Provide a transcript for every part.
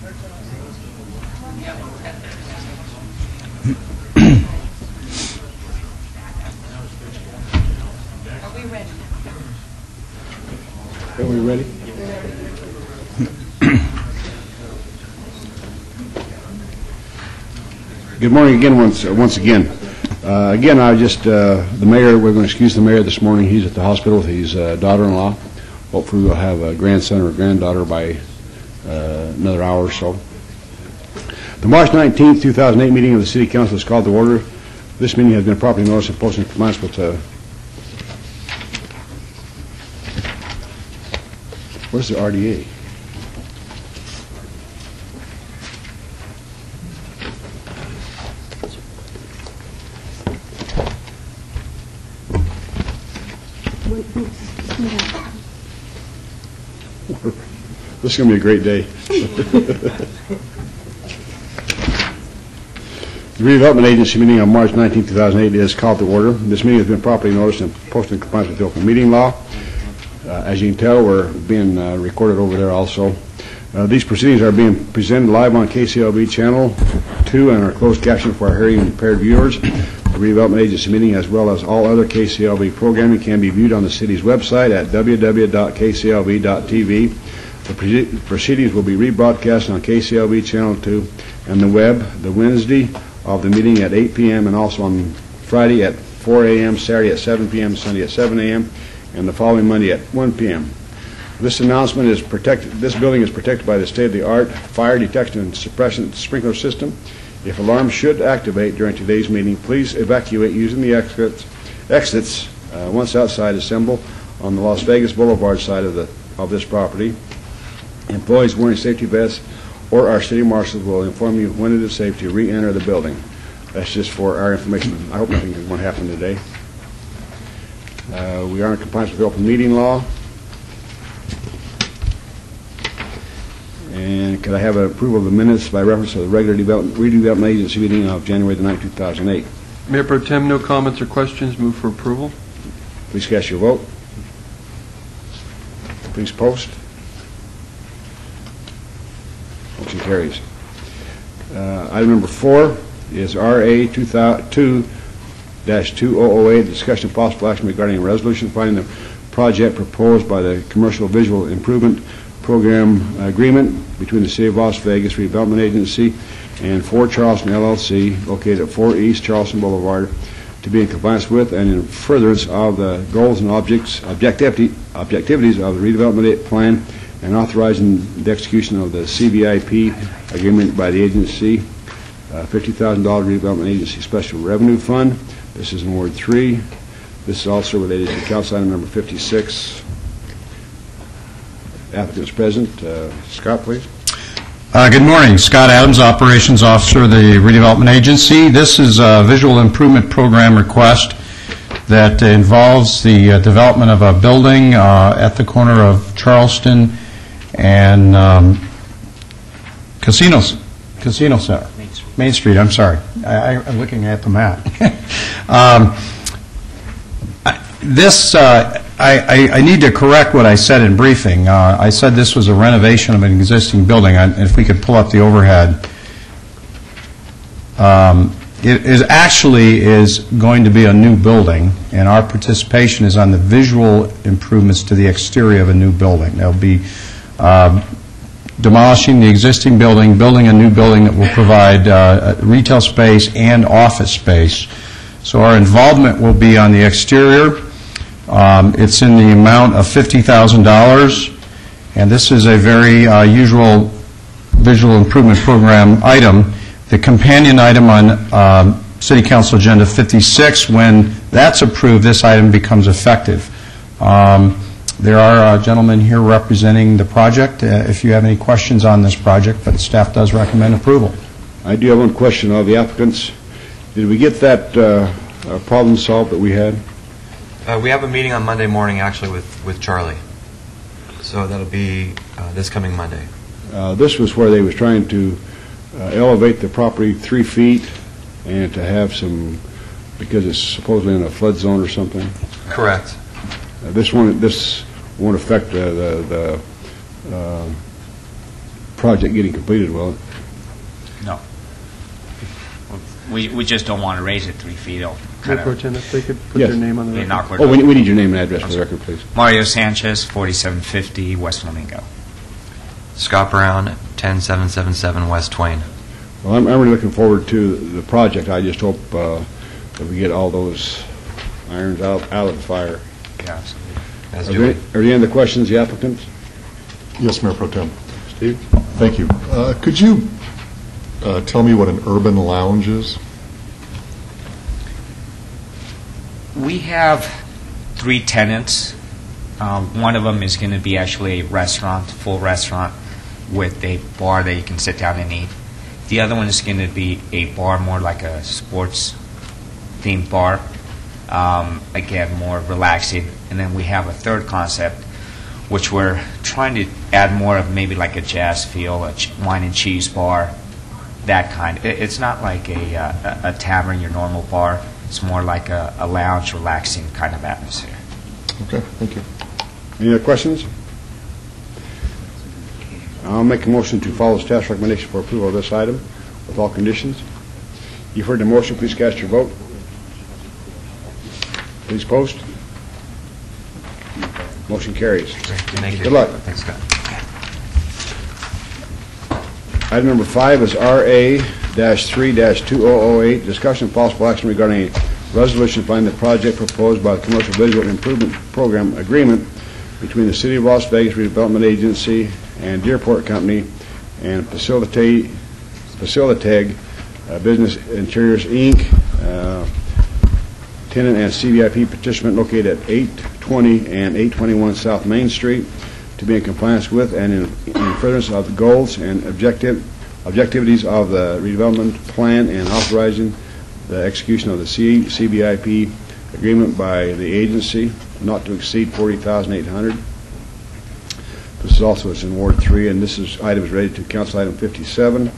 Are we ready? Good morning again, once again. Again, the mayor, we're going to excuse the mayor this morning. He's at the hospital with his daughter-in-law. Hopefully we'll have a grandson or granddaughter by another hour or so. The March 19th, 2008 meeting of the City Council is called to order. This meeting has been properly noticed and posted in compliance with where's the RDA? This is going to be a great day. The Redevelopment Agency meeting on March 19, 2008 is called to order. This meeting has been properly noticed and posted in compliance with the open meeting law. As you can tell, we're being recorded over there also. These proceedings are being presented live on KCLV Channel 2 and are closed captioned for our hearing impaired viewers. The Redevelopment Agency meeting, as well as all other KCLV programming, can be viewed on the city's website at www.kclv.tv. The proceedings will be rebroadcast on KCLV Channel 2 and the web the Wednesday of the meeting at 8 p.m. and also on Friday at 4 a.m., Saturday at 7 p.m., Sunday at 7 a.m., and the following Monday at 1 p.m. This announcement is protected. This building is protected by the state-of-the-art fire detection and suppression sprinkler system. If alarms should activate during today's meeting, please evacuate using the exits once outside. Assemble on the Las Vegas Boulevard side of this property. Employees wearing safety vests or our city marshals will inform you when it is safe to re-enter the building. That's just for our information. I hope nothing is going to happen today. We are in compliance with the open meeting law. And could I have an approval of the minutes by reference to the regular redevelopment agency meeting of January the 9th, 2008? Mayor Pro Tem, no comments or questions. Move for approval. Please cast your vote. Please post. Motion carries. Item number 4 is RA 2-2008, discussion of possible action regarding a resolution finding the project proposed by the Commercial Visual Improvement Program agreement between the City of Las Vegas Redevelopment Agency and 4 Charleston LLC, located at 4 East Charleston Boulevard, to be in compliance with and in furtherance of the goals and objectivities of the redevelopment plan, and authorizing the execution of the CVIP agreement by the agency, $50,000 Redevelopment Agency Special Revenue Fund. This is in Ward 3. This is also related to Council Item number 56. Applicants present. Scott, please. Good morning. Scott Adams, Operations Officer of the Redevelopment Agency. This is a Visual Improvement Program request that involves the development of a building at the corner of Charleston and Casino Center. Main Street, I'm sorry. I'm looking at the map. I need to correct what I said in briefing. I said this was a renovation of an existing building. If we could pull up the overhead. It is going to be a new building, and our participation is on the visual improvements to the exterior of a new building. They'll be demolishing the existing building, building a new building that will provide retail space and office space. So our involvement will be on the exterior. It's in the amount of $50,000, and this is a very usual visual improvement program item. The companion item on City Council Agenda 56, when that's approved, this item becomes effective. There are gentlemen here representing the project if you have any questions on this project, but staff does recommend approval. I do have one question of the applicants. Did we get that problem solved that we had? We have a meeting on Monday morning, actually, with Charlie. So that'll be this coming Monday. This was where they was trying to elevate the property 3 feet and to have some, because it's supposedly in a flood zone or something. Correct. This won't affect the project getting completed, will it? No. We just don't want to raise it 3 feet. It'll Mayor kind Pro of Tem, if they could put Yes. their name on the be an record. awkward. Oh, we need your name and address for the record, please. Mario Sanchez, 4750 West Flamingo. Scott Brown, 10777 West Twain. Well, I'm really looking forward to the project. I just hope that we get all those irons out of the fire. Yeah, absolutely. As Are do there we. are there any other questions, the applicants? Yes, Mayor Pro Tem. Steve? Thank you. Could you tell me what an urban lounge is? We have 3 tenants. One of them is going to be actually a restaurant, full restaurant, with a bar that you can sit down and eat. The other one is going to be a bar, more like a sports-themed bar. Again, more relaxing. And then we have a third concept, which we're trying to add more of maybe like a jazz feel, a wine and cheese bar, that kind. It's not like a tavern, your normal bar. It's more like a lounge, relaxing kind of atmosphere. Okay, thank you. Any other questions? I'll make a motion to follow staff's recommendation for approval of this item with all conditions. You've heard the motion. Please cast your vote. Please post. Motion carries. Thank you. Good luck. Thanks, Scott. Item number 5 is RA-3-2008, discussion of possible action regarding a resolution finding the project proposed by the Commercial Visual Improvement Program agreement between the City of Las Vegas Redevelopment Agency and Deerport Company and Facilitag Business Interiors, Inc., tenant and CVIP participant located at 820 and 821 South Main Street, to be in compliance with and in furtherance of the goals and objectivities of the redevelopment plan, and authorizing the execution of the CBIP agreement by the agency not to exceed $40,800. This is also in Ward 3, and this is item is related to Council Item 57.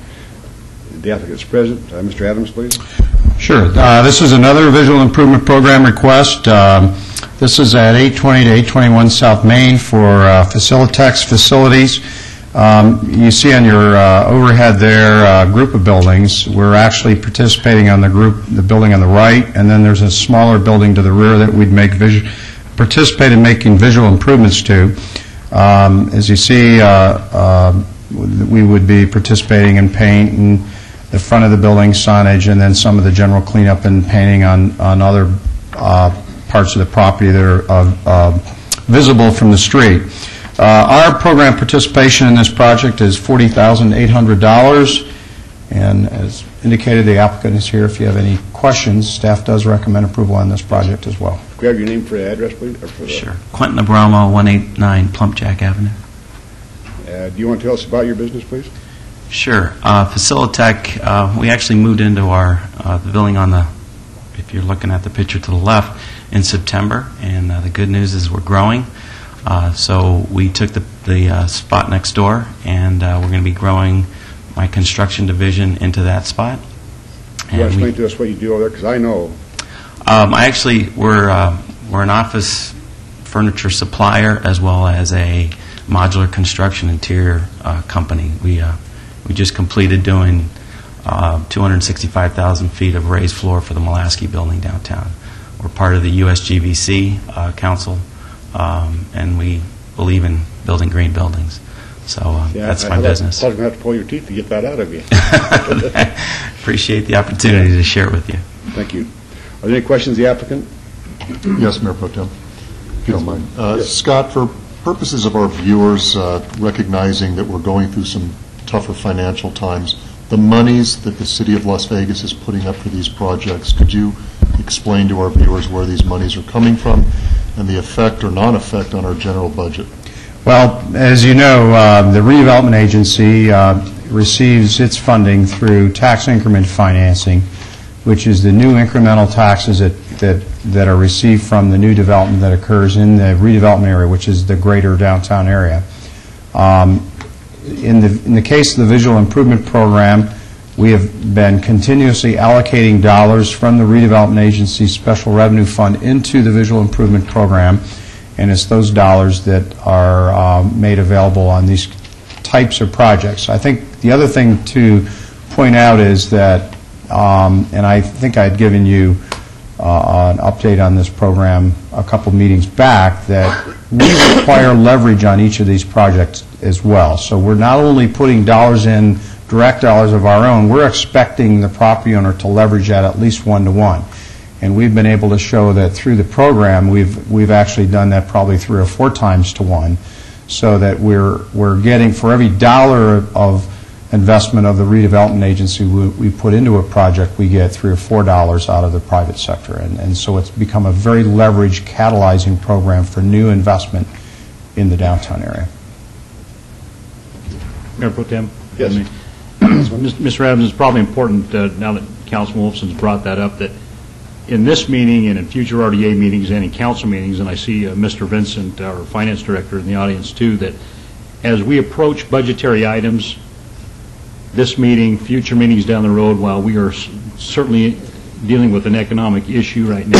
The applicant is present. Mr. Adams, please. Sure. This is another visual improvement program request. This is at 820 to 821 South Main for Facilitex facilities. You see on your overhead there a group of buildings. We're actually participating on the building on the right, and then there's a smaller building to the rear that we'd participate in making visual improvements to. As you see, we would be participating in painting the front of the building, signage, and then some of the general cleanup and painting on other parts of the property that are visible from the street. Our program participation in this project is $40,800, and as indicated, the applicant is here. If you have any questions, staff does recommend approval on this project as well. Could we have your name for the address, please? Or for the- Sure. Quentin Abramo, 189 Plumpjack Avenue. Do you want to tell us about your business, please? Sure. Facilitech, we actually moved into the building on the, if you're looking at the picture to the left, in September, and the good news is we're growing. So we took the spot next door, and we're going to be growing my construction division into that spot. You want to explain to us what you do over there, because I know. We're an office furniture supplier as well as a modular construction interior company. We just completed doing 265,000 feet of raised floor for the Mulaski building downtown. We're part of the USGVC Council, and we believe in building green buildings. So that's my business. I was going to have to pull your teeth to get that out of you. Appreciate the opportunity to share it with you. Thank you. Are there any questions of the applicant? Yes, Mayor Pro Tem, if you don't mind. Scott, for purposes of our viewers, recognizing that we're going through some tougher financial times, the monies that the City of Las Vegas is putting up for these projects, could you explain to our viewers where these monies are coming from and the effect or non-effect on our general budget? Well, as you know, the Redevelopment Agency receives its funding through tax increment financing, which is the new incremental taxes that are received from the new development that occurs in the redevelopment area, which is the greater downtown area. In the case of the Visual Improvement Program, we have been continuously allocating dollars from the Redevelopment Agency's Special Revenue Fund into the Visual Improvement Program, and it's those dollars that are made available on these types of projects. I think the other thing to point out is that, and I think I had given you an update on this program a couple meetings back, that we require leverage on each of these projects as well. So we're not only putting dollars in, direct dollars of our own, we're expecting the property owner to leverage that at least 1-to-1. And we've been able to show that through the program, we've actually done that probably 3 or 4 times to 1, so that we're getting, for every dollar of investment of the redevelopment agency we put into a project, we get $3 or $4 out of the private sector. And so it's become a very leveraged, catalyzing program for new investment in the downtown area. Mayor Pro Tem? Yes. Mr. Adams, it's probably important, now that Councilman Wolfson's brought that up, that in this meeting and in future RDA meetings and in council meetings, and I see Mr. Vincent, our finance director, in the audience too, that as we approach budgetary items, this meeting, future meetings down the road, while we are certainly dealing with an economic issue right now,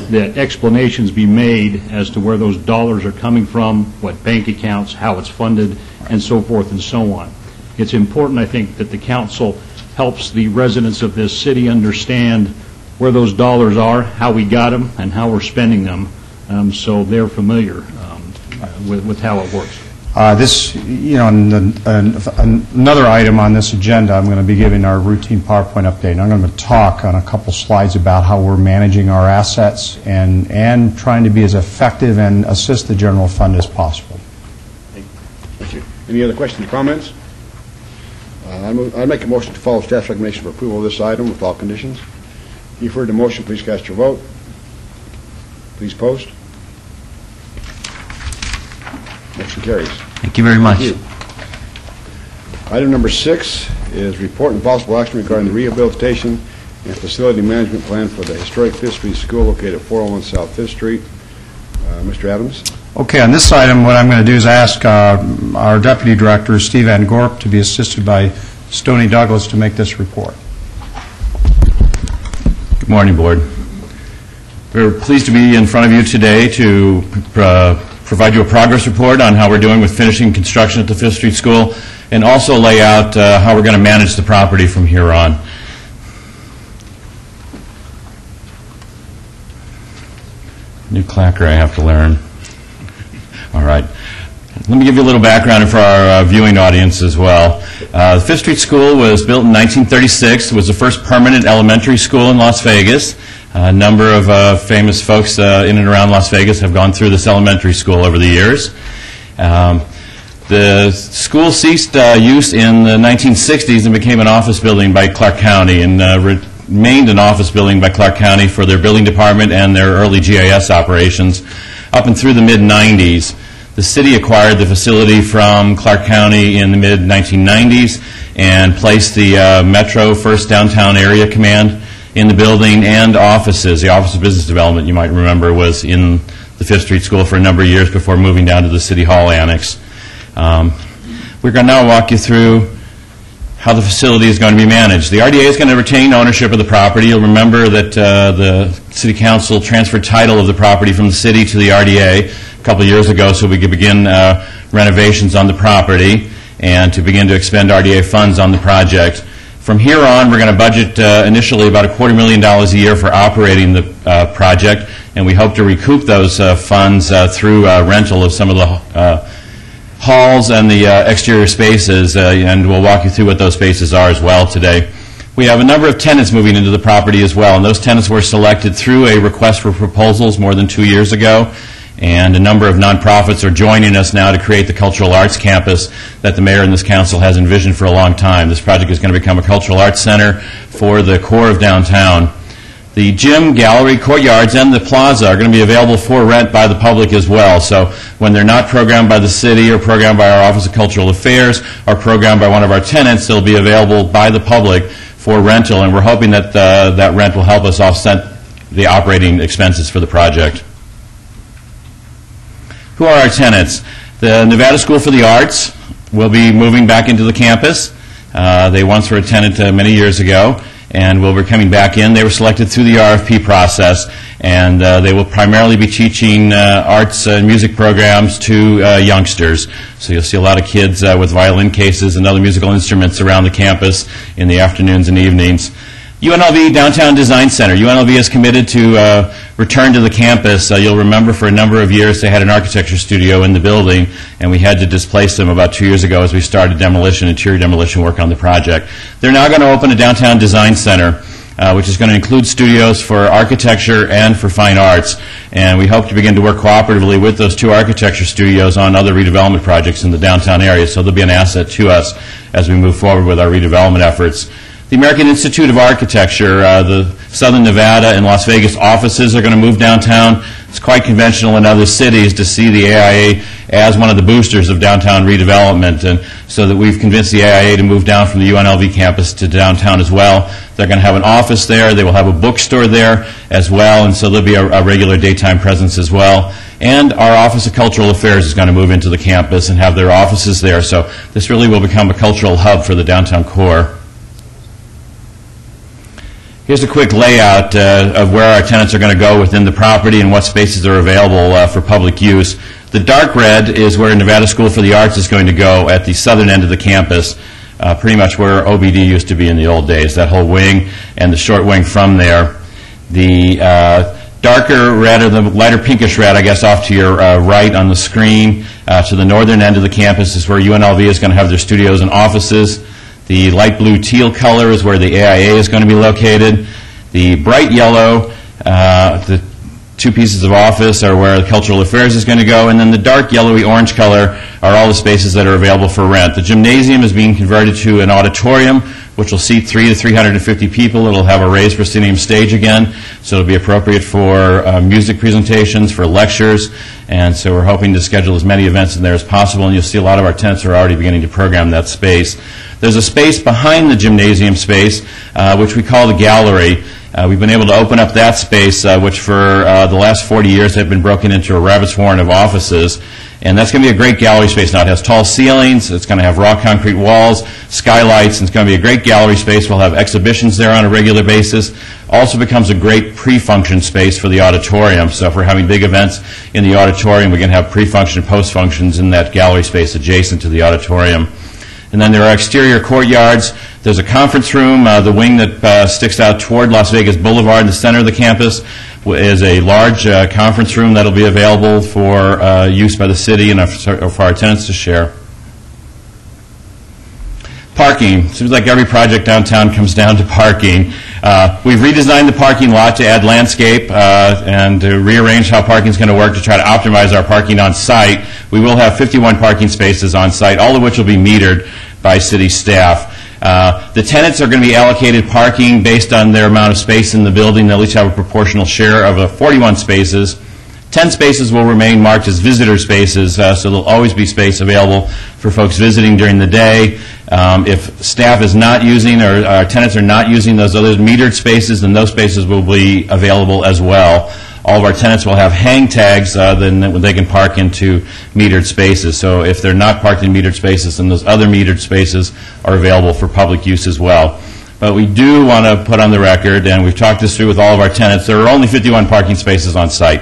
that explanations be made as to where those dollars are coming from, what bank accounts, how it's funded, and so forth and so on. It's important, I think, that the council helps the residents of this city understand where those dollars are, how we got them, and how we're spending them, so they're familiar with how it works. This, another item on this agenda, I'm going to be giving our routine PowerPoint update. And I'm going to talk on a couple slides about how we're managing our assets and trying to be as effective and assist the general fund as possible. Thank you. Any other questions or comments? I'd make a motion to follow staff's recommendation for approval of this item with all conditions. If you've heard the motion, please cast your vote. Please post. Motion carries. Thank you very much. Thank you. Item number 6 is report and possible action regarding the rehabilitation and facility management plan for the historic 5th Street School located at 401 South 5th Street. Mr. Adams? Okay, on this item, what I'm going to do is ask our Deputy Director, Steve Van Gorp, to be assisted by Stoney Douglas to make this report. Good morning, Board. We're pleased to be in front of you today to provide you a progress report on how we're doing with finishing construction at the 5th Street School, and also lay out how we're going to manage the property from here on. New clacker I have to learn. All right. Let me give you a little background for our viewing audience as well. The 5th Street School was built in 1936. It was the first permanent elementary school in Las Vegas. A number of famous folks in and around Las Vegas have gone through this elementary school over the years. The school ceased use in the 1960s and became an office building by Clark County, and remained an office building by Clark County for their building department and their early GIS operations up and through the mid-90s. The city acquired the facility from Clark County in the mid-1990s and placed the Metro First Downtown Area Command in the building and offices. The Office of Business Development, you might remember, was in the 5th Street School for a number of years before moving down to the City Hall Annex. We're going to now walk you through how the facility is going to be managed. The RDA is going to retain ownership of the property. You'll remember that the City Council transferred title of the property from the city to the RDA a couple of years ago so we could begin renovations on the property and to begin to expend RDA funds on the project. From here on, we're going to budget initially about $250,000 a year for operating the project, and we hope to recoup those funds through rental of some of the halls and the exterior spaces, and we'll walk you through what those spaces are as well today. We have a number of tenants moving into the property as well, and those tenants were selected through a request for proposals more than 2 years ago, and a number of nonprofits are joining us now to create the cultural arts campus that the mayor and this council has envisioned for a long time. This project is going to become a cultural arts center for the core of downtown. The gym, gallery, courtyards, and the plaza are going to be available for rent by the public as well. So when they're not programmed by the city or programmed by our Office of Cultural Affairs or programmed by one of our tenants, they'll be available by the public for rental, and we're hoping that that rent will help us offset the operating expenses for the project. Who are our tenants? The Nevada School for the Arts will be moving back into the campus. They once were a tenant many years ago. and will be coming back in. They were selected through the RFP process, and they will primarily be teaching arts and music programs to youngsters. So you'll see a lot of kids with violin cases and other musical instruments around the campus in the afternoons and evenings. UNLV Downtown Design Center. UNLV is committed to return to the campus. You'll remember for a number of years they had an architecture studio in the building, and we had to displace them about 2 years ago as we started interior demolition work on the project. They're now going to open a Downtown Design Center, which is going to include studios for architecture and for fine arts. And we hope to begin to work cooperatively with those 2 architecture studios on other redevelopment projects in the downtown area. So they'll be an asset to us as we move forward with our redevelopment efforts. The American Institute of Architecture, the Southern Nevada and Las Vegas offices are going to move downtown. It's quite conventional in other cities to see the AIA as one of the boosters of downtown redevelopment, and so that we've convinced the AIA to move down from the UNLV campus to downtown as well. They're going to have an office there. They will have a bookstore there as well, and so there'll be a regular daytime presence as well. And our Office of Cultural Affairs is going to move into the campus and have their offices there, so this really will become a cultural hub for the downtown core. Here's a quick layout of where our tenants are going to go within the property and what spaces are available for public use. The dark red is where Nevada School for the Arts is going to go at the southern end of the campus, pretty much where OBD used to be in the old days, that whole wing and the short wing from there. The darker red, or the lighter pinkish red, I guess, off to your right on the screen, to the northern end of the campus is where UNLV is going to have their studios and offices. The light blue teal color is where the AIA is going to be located. The bright yellow, the 2 pieces of office are where the Cultural Affairs is going to go, and then the dark yellowy orange color are all the spaces that are available for rent. The gymnasium is being converted to an auditorium, which will seat 300 to 350 people. It'll have a raised proscenium stage again, so it'll be appropriate for music presentations, for lectures, and so we're hoping to schedule as many events in there as possible, and you'll see a lot of our tenants are already beginning to program that space. There's a space behind the gymnasium space, which we call the gallery. We've been able to open up that space, which for the last 40 years have been broken into a rabbit's warren of offices. And that's going to be a great gallery space now. It has tall ceilings, it's going to have raw concrete walls, skylights, and it's going to be a great gallery space. We'll have exhibitions there on a regular basis. Also becomes a great pre-function space for the auditorium. So if we're having big events in the auditorium, we can have pre-function and post-functions in that gallery space adjacent to the auditorium. And then there are exterior courtyards. There's a conference room. The wing that sticks out toward Las Vegas Boulevard in the center of the campus is a large conference room that will be available for use by the city and for our tenants to share. Parking. Seems like every project downtown comes down to parking. We've redesigned the parking lot to add landscape and to rearrange how parking is going to work to try to optimize our parking on site. We will have 51 parking spaces on site, all of which will be metered by city staff. The tenants are going to be allocated parking based on their amount of space in the building. They'll each have a proportional share of 41 spaces. 10 spaces will remain marked as visitor spaces, so there'll always be space available for folks visiting during the day. If staff is not using, or our tenants are not using those other metered spaces, then those spaces will be available as well. All of our tenants will have hang tags then they can park into metered spaces. So if they're not parked in metered spaces, then those other metered spaces are available for public use as well. But we do want to put on the record, and we've talked this through with all of our tenants, there are only 51 parking spaces on site.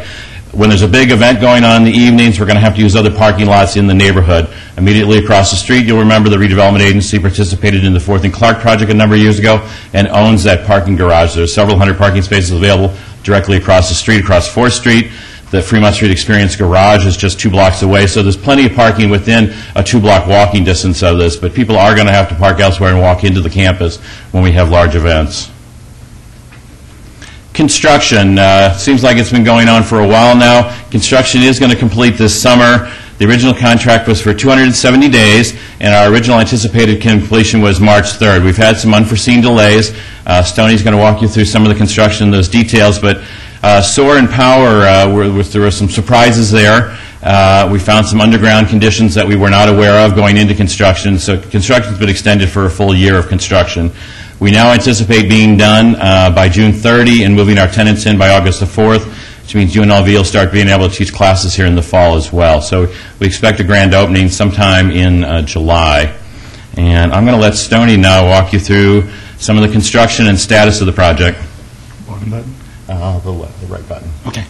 When there's a big event going on in the evenings, we're going to have to use other parking lots in the neighborhood. Immediately across the street, you'll remember the Redevelopment Agency participated in the 4th and Clark project a number of years ago and owns that parking garage. There's several hundred parking spaces available directly across the street, across 4th Street. The Fremont Street Experience garage is just 2 blocks away, so there's plenty of parking within a 2-block walking distance of this, but people are going to have to park elsewhere and walk into the campus when we have large events. Construction. Seems like it's been going on for a while now. Construction is going to complete this summer. The original contract was for 270 days, and our original anticipated completion was March 3rd. We've had some unforeseen delays. Stoney's going to walk you through some of the construction and those details, but SOAR and Power, there were some surprises there. We found some underground conditions that we were not aware of going into construction, so construction's been extended for a full year of construction. We now anticipate being done by June 30 and moving our tenants in by August the 4th, which means UNLV will start being able to teach classes here in the fall as well. So we expect a grand opening sometime in July. And I'm going to let Stoney now walk you through some of the construction and status of the project. Bottom button? The right button. Okay.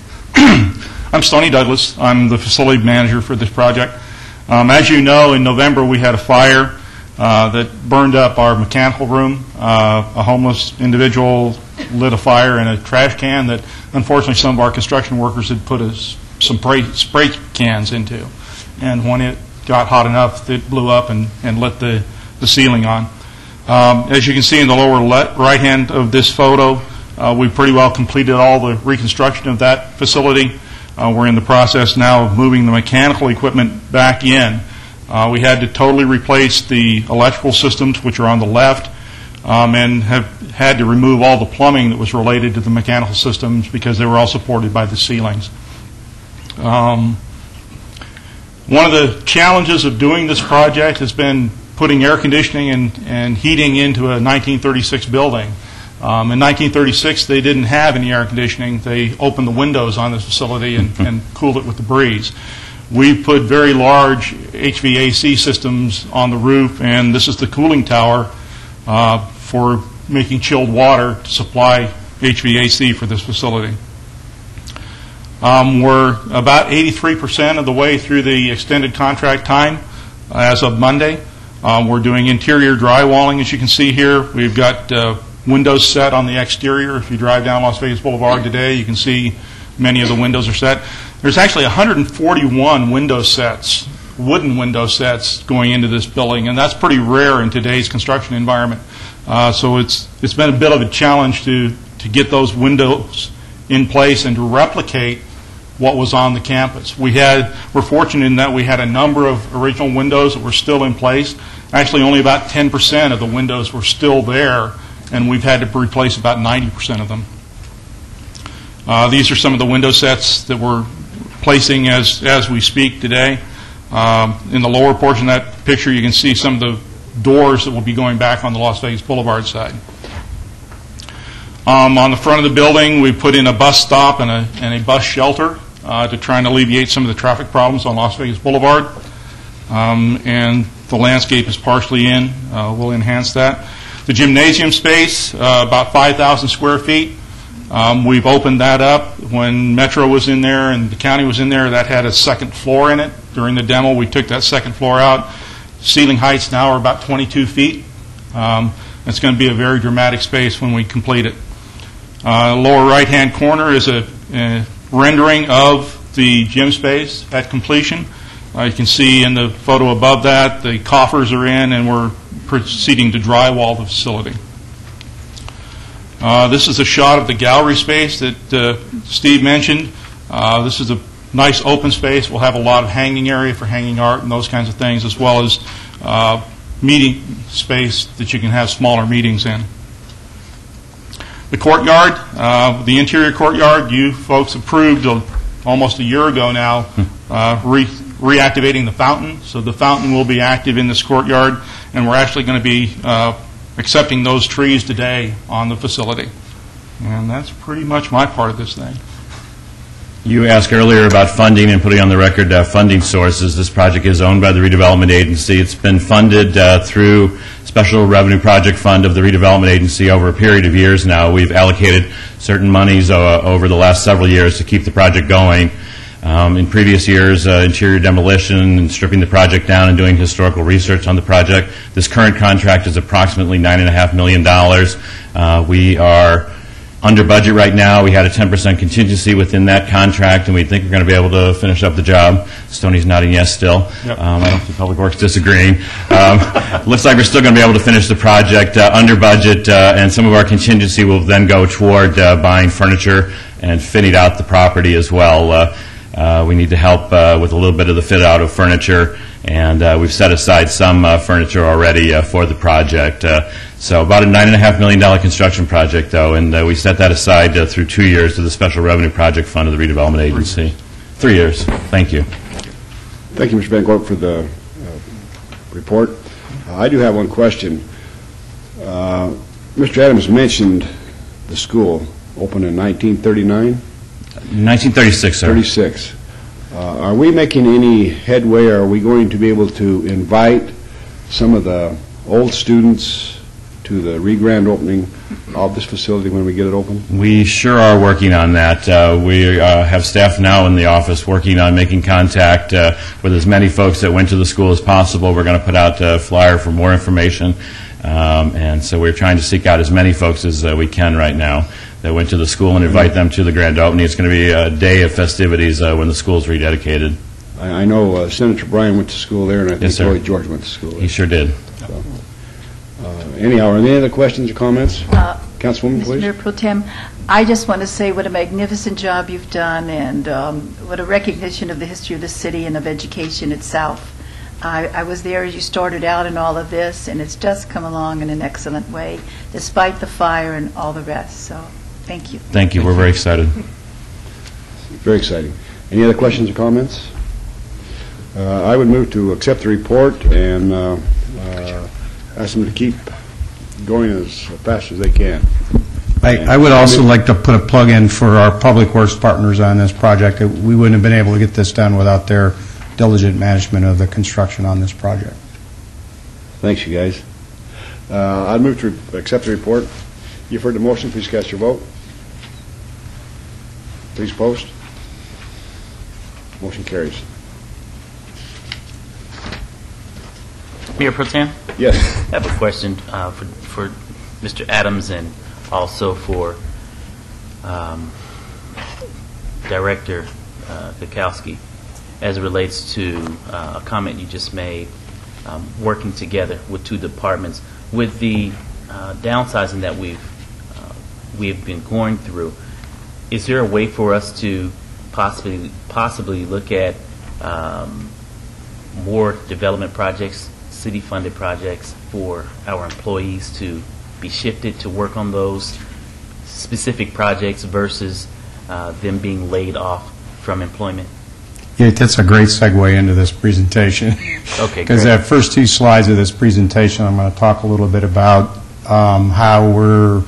I'm Stoney Douglas. I'm the facility manager for this project. As you know, in November we had a fire that burned up our mechanical room. A homeless individual lit a fire in a trash can that unfortunately some of our construction workers had put some spray cans into. And when it got hot enough, it blew up and lit the ceiling on. As you can see in the lower right hand of this photo, we pretty well completed all the reconstruction of that facility. We're in the process now of moving the mechanical equipment back in. We had to totally replace the electrical systems, which are on the left, and have had to remove all the plumbing that was related to the mechanical systems because they were all supported by the ceilings. One of the challenges of doing this project has been putting air conditioning and heating into a 1936 building. In 1936, they didn't have any air conditioning. They opened the windows on this facility and cooled it with the breeze. We put very large HVAC systems on the roof, and this is the cooling tower for making chilled water to supply HVAC for this facility. We're about 83% of the way through the extended contract time as of Monday. We're doing interior drywalling, as you can see here. We've got windows set on the exterior. If you drive down Las Vegas Boulevard today, you can see many of the windows are set. There's actually 141 window sets, wooden window sets, going into this building, and that's pretty rare in today's construction environment. So it's been a bit of a challenge to get those windows in place and to replicate what was on the campus. We're fortunate in that we had a number of original windows that were still in place. Actually, only about 10% of the windows were still there, and we've had to replace about 90% of them. These are some of the window sets that we're placing as we speak today. In the lower portion of that picture, you can see some of the doors that will be going back on the Las Vegas Boulevard side. On the front of the building, we put in a bus stop and a bus shelter to try and alleviate some of the traffic problems on Las Vegas Boulevard. And the landscape is partially in. We'll enhance that. The gymnasium space, about 5,000 square feet. We've opened that up. When Metro was in there and the county was in there, that had a second floor in it. During the demo, we took that second floor out. Ceiling heights now are about 22 feet. It's going to be a very dramatic space when we complete it. Lower right-hand corner is a rendering of the gym space at completion. You can see in the photo above that the coffers are in, and we're proceeding to drywall the facility. This is a shot of the gallery space that Steve mentioned. This is a nice open space. We'll have a lot of hanging area for hanging art and those kinds of things, as well as meeting space that you can have smaller meetings in. The courtyard, the interior courtyard, you folks approved almost a year ago now, reactivating the fountain. So the fountain will be active in this courtyard, and we're actually going to be accepting those trees today on the facility. And that's pretty much my part of this thing. You asked earlier about funding and putting on the record funding sources. This project is owned by the Redevelopment Agency. It's been funded through Special Revenue Project Fund of the Redevelopment Agency over a period of years now. We've allocated certain monies over the last several years to keep the project going. In previous years, interior demolition and stripping the project down and doing historical research on the project. This current contract is approximately $9.5 million. We are under budget right now. We had a 10% contingency within that contract, and we think we're going to be able to finish up the job. Stoney's nodding yes still. Yep. I don't think Public Works disagreeing. Looks like we're still going to be able to finish the project under budget, and some of our contingency will then go toward buying furniture and fitting out the property as well. We need to help with a little bit of the fit out of furniture, and we've set aside some furniture already for the project. So about a $9.5 million construction project, though, and we set that aside through 2 years to the Special Revenue Project Fund of the Redevelopment Agency. 3 years. Thank you. Thank you, Mr. Van Gorp, for the report. I do have one question. Mr. Adams mentioned the school opened in 1939? 1936, sir. 36. Are we making any headway? Are we going to be able to invite some of the old students to the re-grand opening of this facility when we get it open? We sure are working on that. We have staff now in the office working on making contact with as many folks that went to the school as possible. We're going to put out a flyer for more information. And so we're trying to seek out as many folks as we can right now that went to the school and invite them to the grand opening. It's going to be a day of festivities when the school's rededicated. I know Senator Bryan went to school there, and I think Yes, sir. Lloyd George went to school there. He sure did. So, anyhow, are there any other questions or comments? Councilwoman, Mr. please. Mayor Pro Tem, I just want to say what a magnificent job you've done, and what a recognition of the history of the city and of education itself. I was there as you started out in all of this, and it's just come along in an excellent way, despite the fire and all the rest. So, thank you. Thank you. We're very excited. Very exciting. Any other questions or comments? I would move to accept the report and ask them to keep going as fast as they can. I would also like to put a plug in for our Public Works partners on this project. We wouldn't have been able to get this done without their diligent management of the construction on this project. Thanks, you guys. I'd move to accept the report. You've heard the motion. Please cast your vote. Please post. Motion carries. Mayor Pro Tem? Yes. I have a question for Mr. Adams and also for Director Kukowski as it relates to a comment you just made, working together with two departments. With the downsizing that we've been going through, is there a way for us to possibly look at more development projects, city-funded projects for our employees to be shifted to work on those specific projects versus them being laid off from employment? Yeah, that's a great segue into this presentation. Okay, because great. the first two slides of this presentation, I'm going to talk a little bit about how we're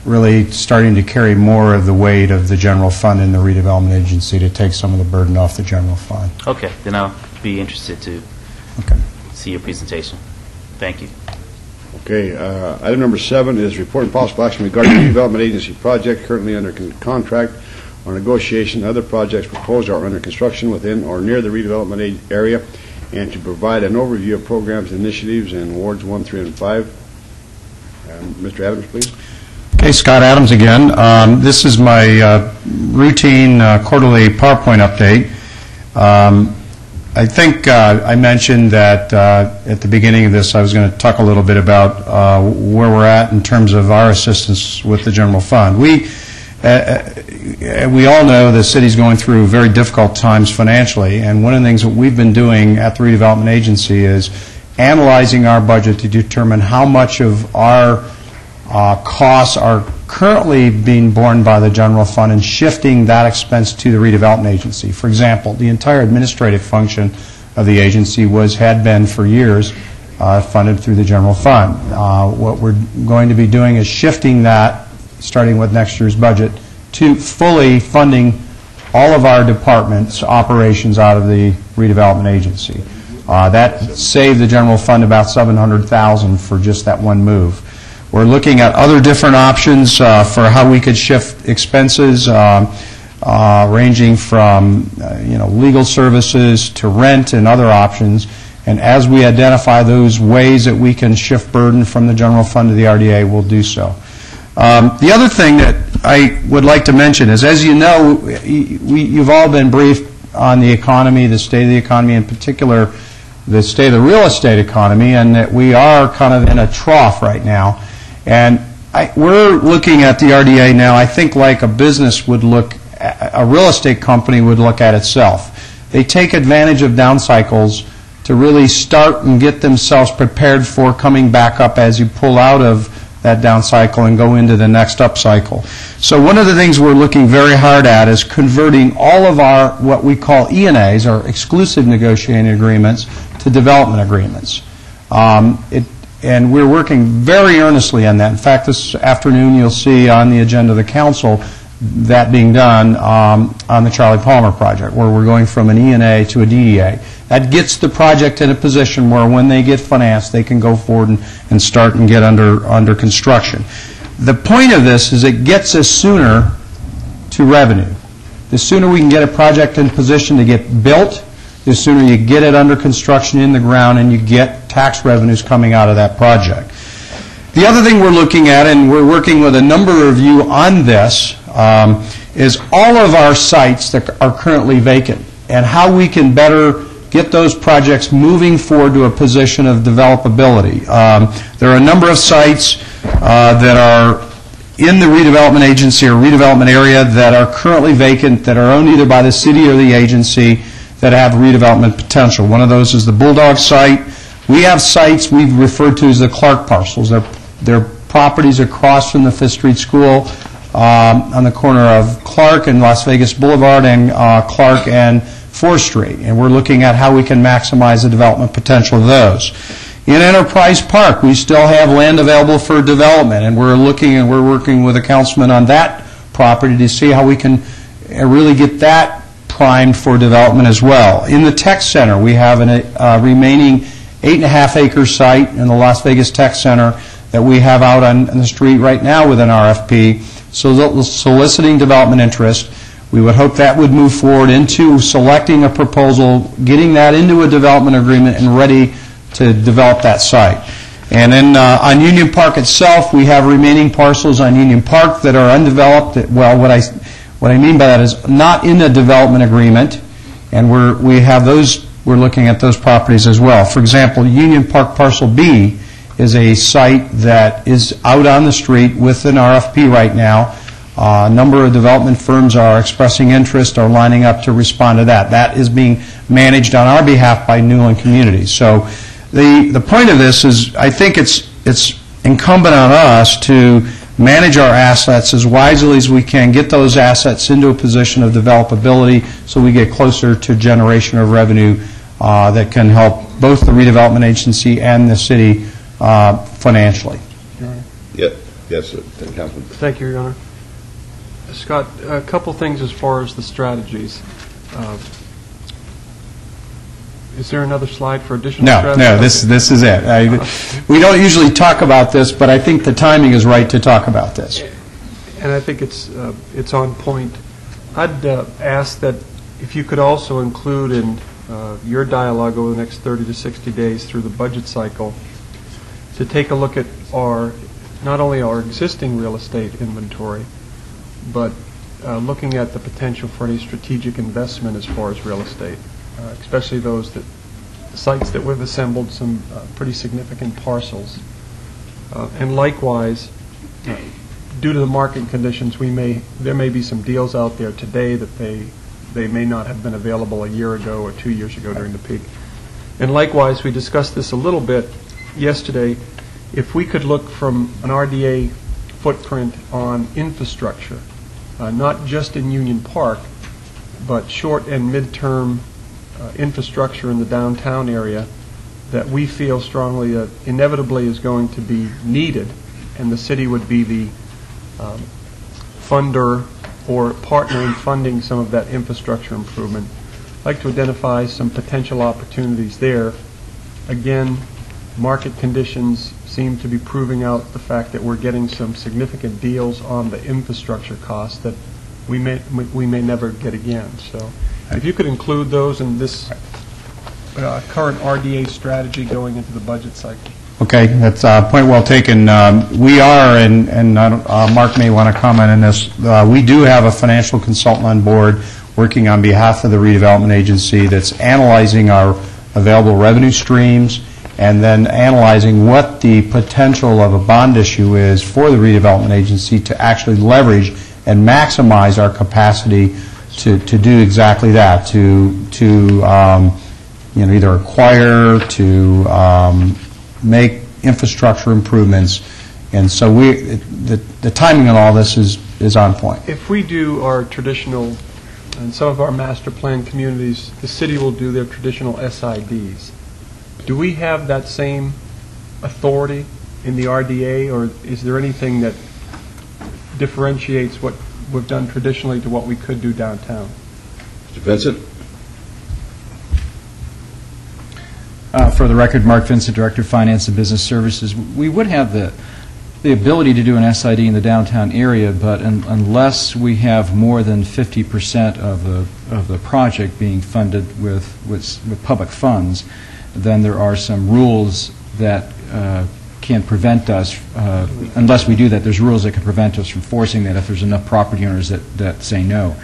really starting to carry more of the weight of the general fund in the redevelopment agency to take some of the burden off the general fund. Okay, then I'll be interested to see your presentation. Thank you. Okay. Item number 7 is report and possible action regarding the redevelopment agency project currently under contract or negotiation. Other projects proposed are under construction within or near the redevelopment area, and to provide an overview of programs, initiatives, and wards 1, 3, and 5. Mr. Adams, please. Okay, Scott Adams again. This is my routine quarterly PowerPoint update. I think I mentioned that at the beginning of this I was going to talk a little bit about where we're at in terms of our assistance with the general fund. We all know the city's going through very difficult times financially, and one of the things that we've been doing at the redevelopment agency is analyzing our budget to determine how much of our costs are currently being borne by the general fund and shifting that expense to the redevelopment agency. For example, the entire administrative function of the agency had been for years funded through the general fund. What we're going to be doing is shifting that, starting with next year's budget, to fully funding all of our departments' operations out of the redevelopment agency. That saved the general fund about $700,000 for just that one move. We're looking at other different options for how we could shift expenses, ranging from legal services to rent and other options. And as we identify those ways that we can shift burden from the general fund to the RDA, we'll do so. The other thing that I would like to mention is, as you know, you've all been briefed on the economy, the state of the economy, in particular the state of the real estate economy, and that we are kind of in a trough right now. And we're looking at the RDA now, I think, like a business would look, a real estate company would look at itself. They take advantage of down cycles to really start and get themselves prepared for coming back up as you pull out of that down cycle and go into the next up cycle. So one of the things we're looking very hard at is converting all of our, what we call ENAs, or exclusive negotiating agreements, to development agreements. And we're working very earnestly on that. In fact, this afternoon you'll see on the agenda of the council that being done on the Charlie Palmer project, where we're going from an E&A to a DDA. That gets the project in a position where when they get financed, they can go forward and start and get under construction. The point of this is it gets us sooner to revenue. The sooner we can get a project in position to get built, the sooner you get it under construction in the ground and you get tax revenues coming out of that project. The other thing we're looking at, and we're working with a number of you on this, is all of our sites that are currently vacant and how we can better get those projects moving forward to a position of developability. There are a number of sites that are in the redevelopment agency or redevelopment area that are currently vacant, that are owned either by the city or the agency, that have redevelopment potential. One of those is the Bulldog site. We have sites we've referred to as the Clark parcels. They're properties across from the Fifth Street School on the corner of Clark and Las Vegas Boulevard and Clark and 4th Street. And we're looking at how we can maximize the development potential of those. In Enterprise Park, we still have land available for development, and we're working with a councilman on that property to see how we can really get that primed for development as well. In the Tech Center, we have a remaining 8.5-acre site in the Las Vegas Tech Center that we have out on the street right now with an RFP, so soliciting development interest. We would hope that would move forward into selecting a proposal, getting that into a development agreement, and ready to develop that site. And then on Union Park itself, we have remaining parcels on Union Park that are undeveloped. Well, what I mean by that is not in a development agreement, and we're looking at those properties as well. For example, Union Park Parcel B is a site that is out on the street with an RFP right now. A number of development firms are expressing interest, are lining up to respond to that. That is being managed on our behalf by Newland Communities. So the point of this is, I think it's incumbent on us to manage our assets as wisely as we can, get those assets into a position of developability so we get closer to generation of revenue that can help both the redevelopment agency and the city financially. Yes, Councilman. Thank you, Your Honor. Scott, a couple things as far as the strategies. Is there another slide for additional strategies? No, this is it. We don't usually talk about this, but I think the timing is right to talk about this. And I think it's on point. I'd ask that if you could also include in your dialogue over the next 30 to 60 days through the budget cycle to take a look at not only our existing real estate inventory, but looking at the potential for any strategic investment as far as real estate, especially the sites that we've assembled some pretty significant parcels. And likewise, due to the market conditions, there may be some deals out there today that they may not have been available a year ago or 2 years ago during the peak. And likewise, we discussed this a little bit yesterday. If we could look from an RDA footprint on infrastructure, not just in Union Park, but short and midterm infrastructure in the downtown area that we feel strongly that inevitably is going to be needed, and the city would be the funder or partner in funding some of that infrastructure improvement. I'd like to identify some potential opportunities there. Again, market conditions seem to be proving out the fact that we're getting some significant deals on the infrastructure costs that we may never get again. So if you could include those in this current RDA strategy going into the budget cycle. Okay, that's a point well taken. We are, and Mark may want to comment on this, we do have a financial consultant on board working on behalf of the redevelopment agency that's analyzing our available revenue streams and then analyzing what the potential of a bond issue is for the redevelopment agency to actually leverage and maximize our capacity to do exactly that, to either acquire, to make infrastructure improvements. And so the timing on all this is on point. If we do our traditional, in some of our master plan communities, the city will do their traditional SIDs. Do we have that same authority in the RDA, or is there anything that differentiates what we've done traditionally to what we could do downtown. Mr. Vincent? For the record, Mark Vincent, Director of Finance and Business Services. We would have the ability to do an SID in the downtown area, but unless we have more than 50% of the project being funded with public funds, then there are some rules that can prevent us, unless we do that, there's rules that can prevent us from forcing that if there's enough property owners that say no.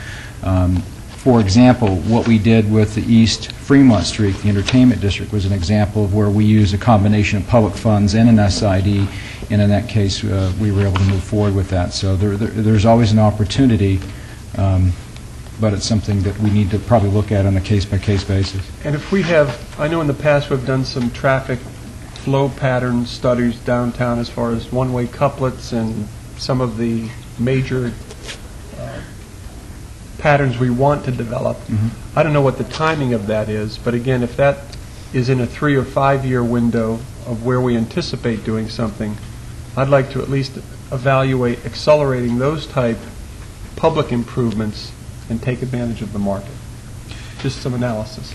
For example, what we did with the East Fremont Street, the entertainment district, was an example of where we used a combination of public funds and an SID, and in that case, we were able to move forward with that. So there's always an opportunity, but it's something that we need to probably look at on a case-by-case basis. And if we have, I know in the past we've done some traffic flow pattern studies downtown as far as one-way couplets and some of the major patterns we want to develop. Mm-hmm. I don't know what the timing of that is, but again, if that is in a 3 or 5 year window of where we anticipate doing something, I'd like to at least evaluate accelerating those type public improvements and take advantage of the market. Just some analysis.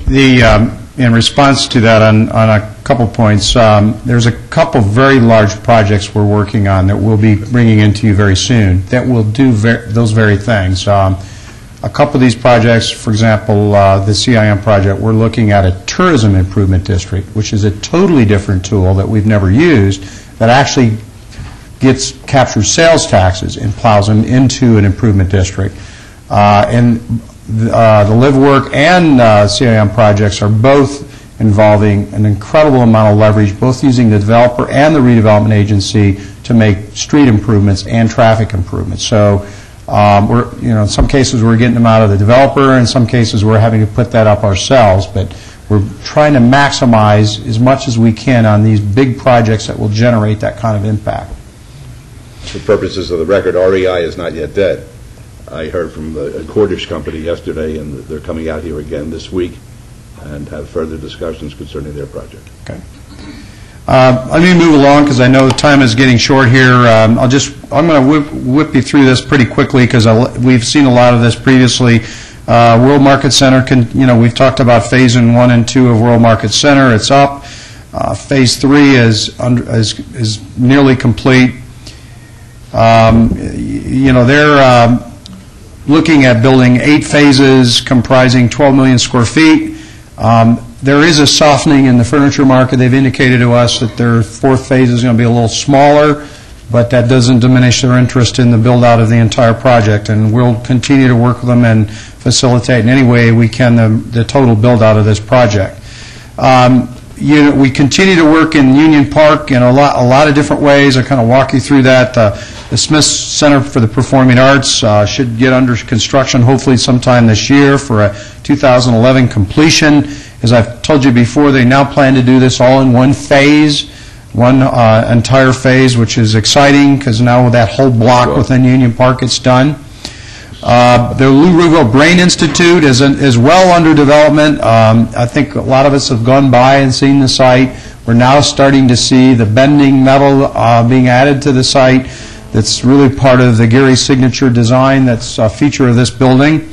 In response to that, on a couple points, there's a couple very large projects we're working on that we'll be bringing into you very soon that will do those very things. A couple of these projects, for example, the CIM project, we're looking at a tourism improvement district, which is a totally different tool that we've never used, that actually captures sales taxes and plows them into an improvement district. And the live work and CIM projects are both involving an incredible amount of leverage, both using the developer and the redevelopment agency to make street improvements and traffic improvements. So we're, in some cases we're getting them out of the developer, in some cases we're having to put that up ourselves, but we're trying to maximize as much as we can on these big projects that will generate that kind of impact. For purposes of the record, REI is not yet dead. I heard from the Corders Company yesterday, and they're coming out here again this week and have further discussions concerning their project. Okay. Let me move along because I know the time is getting short here. I'm going to whip you through this pretty quickly because we've seen a lot of this previously. World Market Center, we've talked about Phase 1 and 2 of World Market Center. It's up. Phase 3 is nearly complete. They're looking at building 8 phases comprising 12 million square feet. There is a softening in the furniture market. They've indicated to us that their 4th phase is going to be a little smaller, but that doesn't diminish their interest in the build-out of the entire project, and we'll continue to work with them and facilitate in any way we can the total build-out of this project. We continue to work in Union Park in a lot of different ways. I kind of walk you through that. The Smith Center for the Performing Arts should get under construction hopefully sometime this year for a 2011 completion. As I've told you before, they now plan to do this all in one phase, one entire phase, which is exciting because now that whole block within Union Park is done. The Lou Ruvo Brain Institute is well under development. I think a lot of us have gone by and seen the site. We're now starting to see the bending metal being added to the site. That's really part of the Gary signature design that's a feature of this building.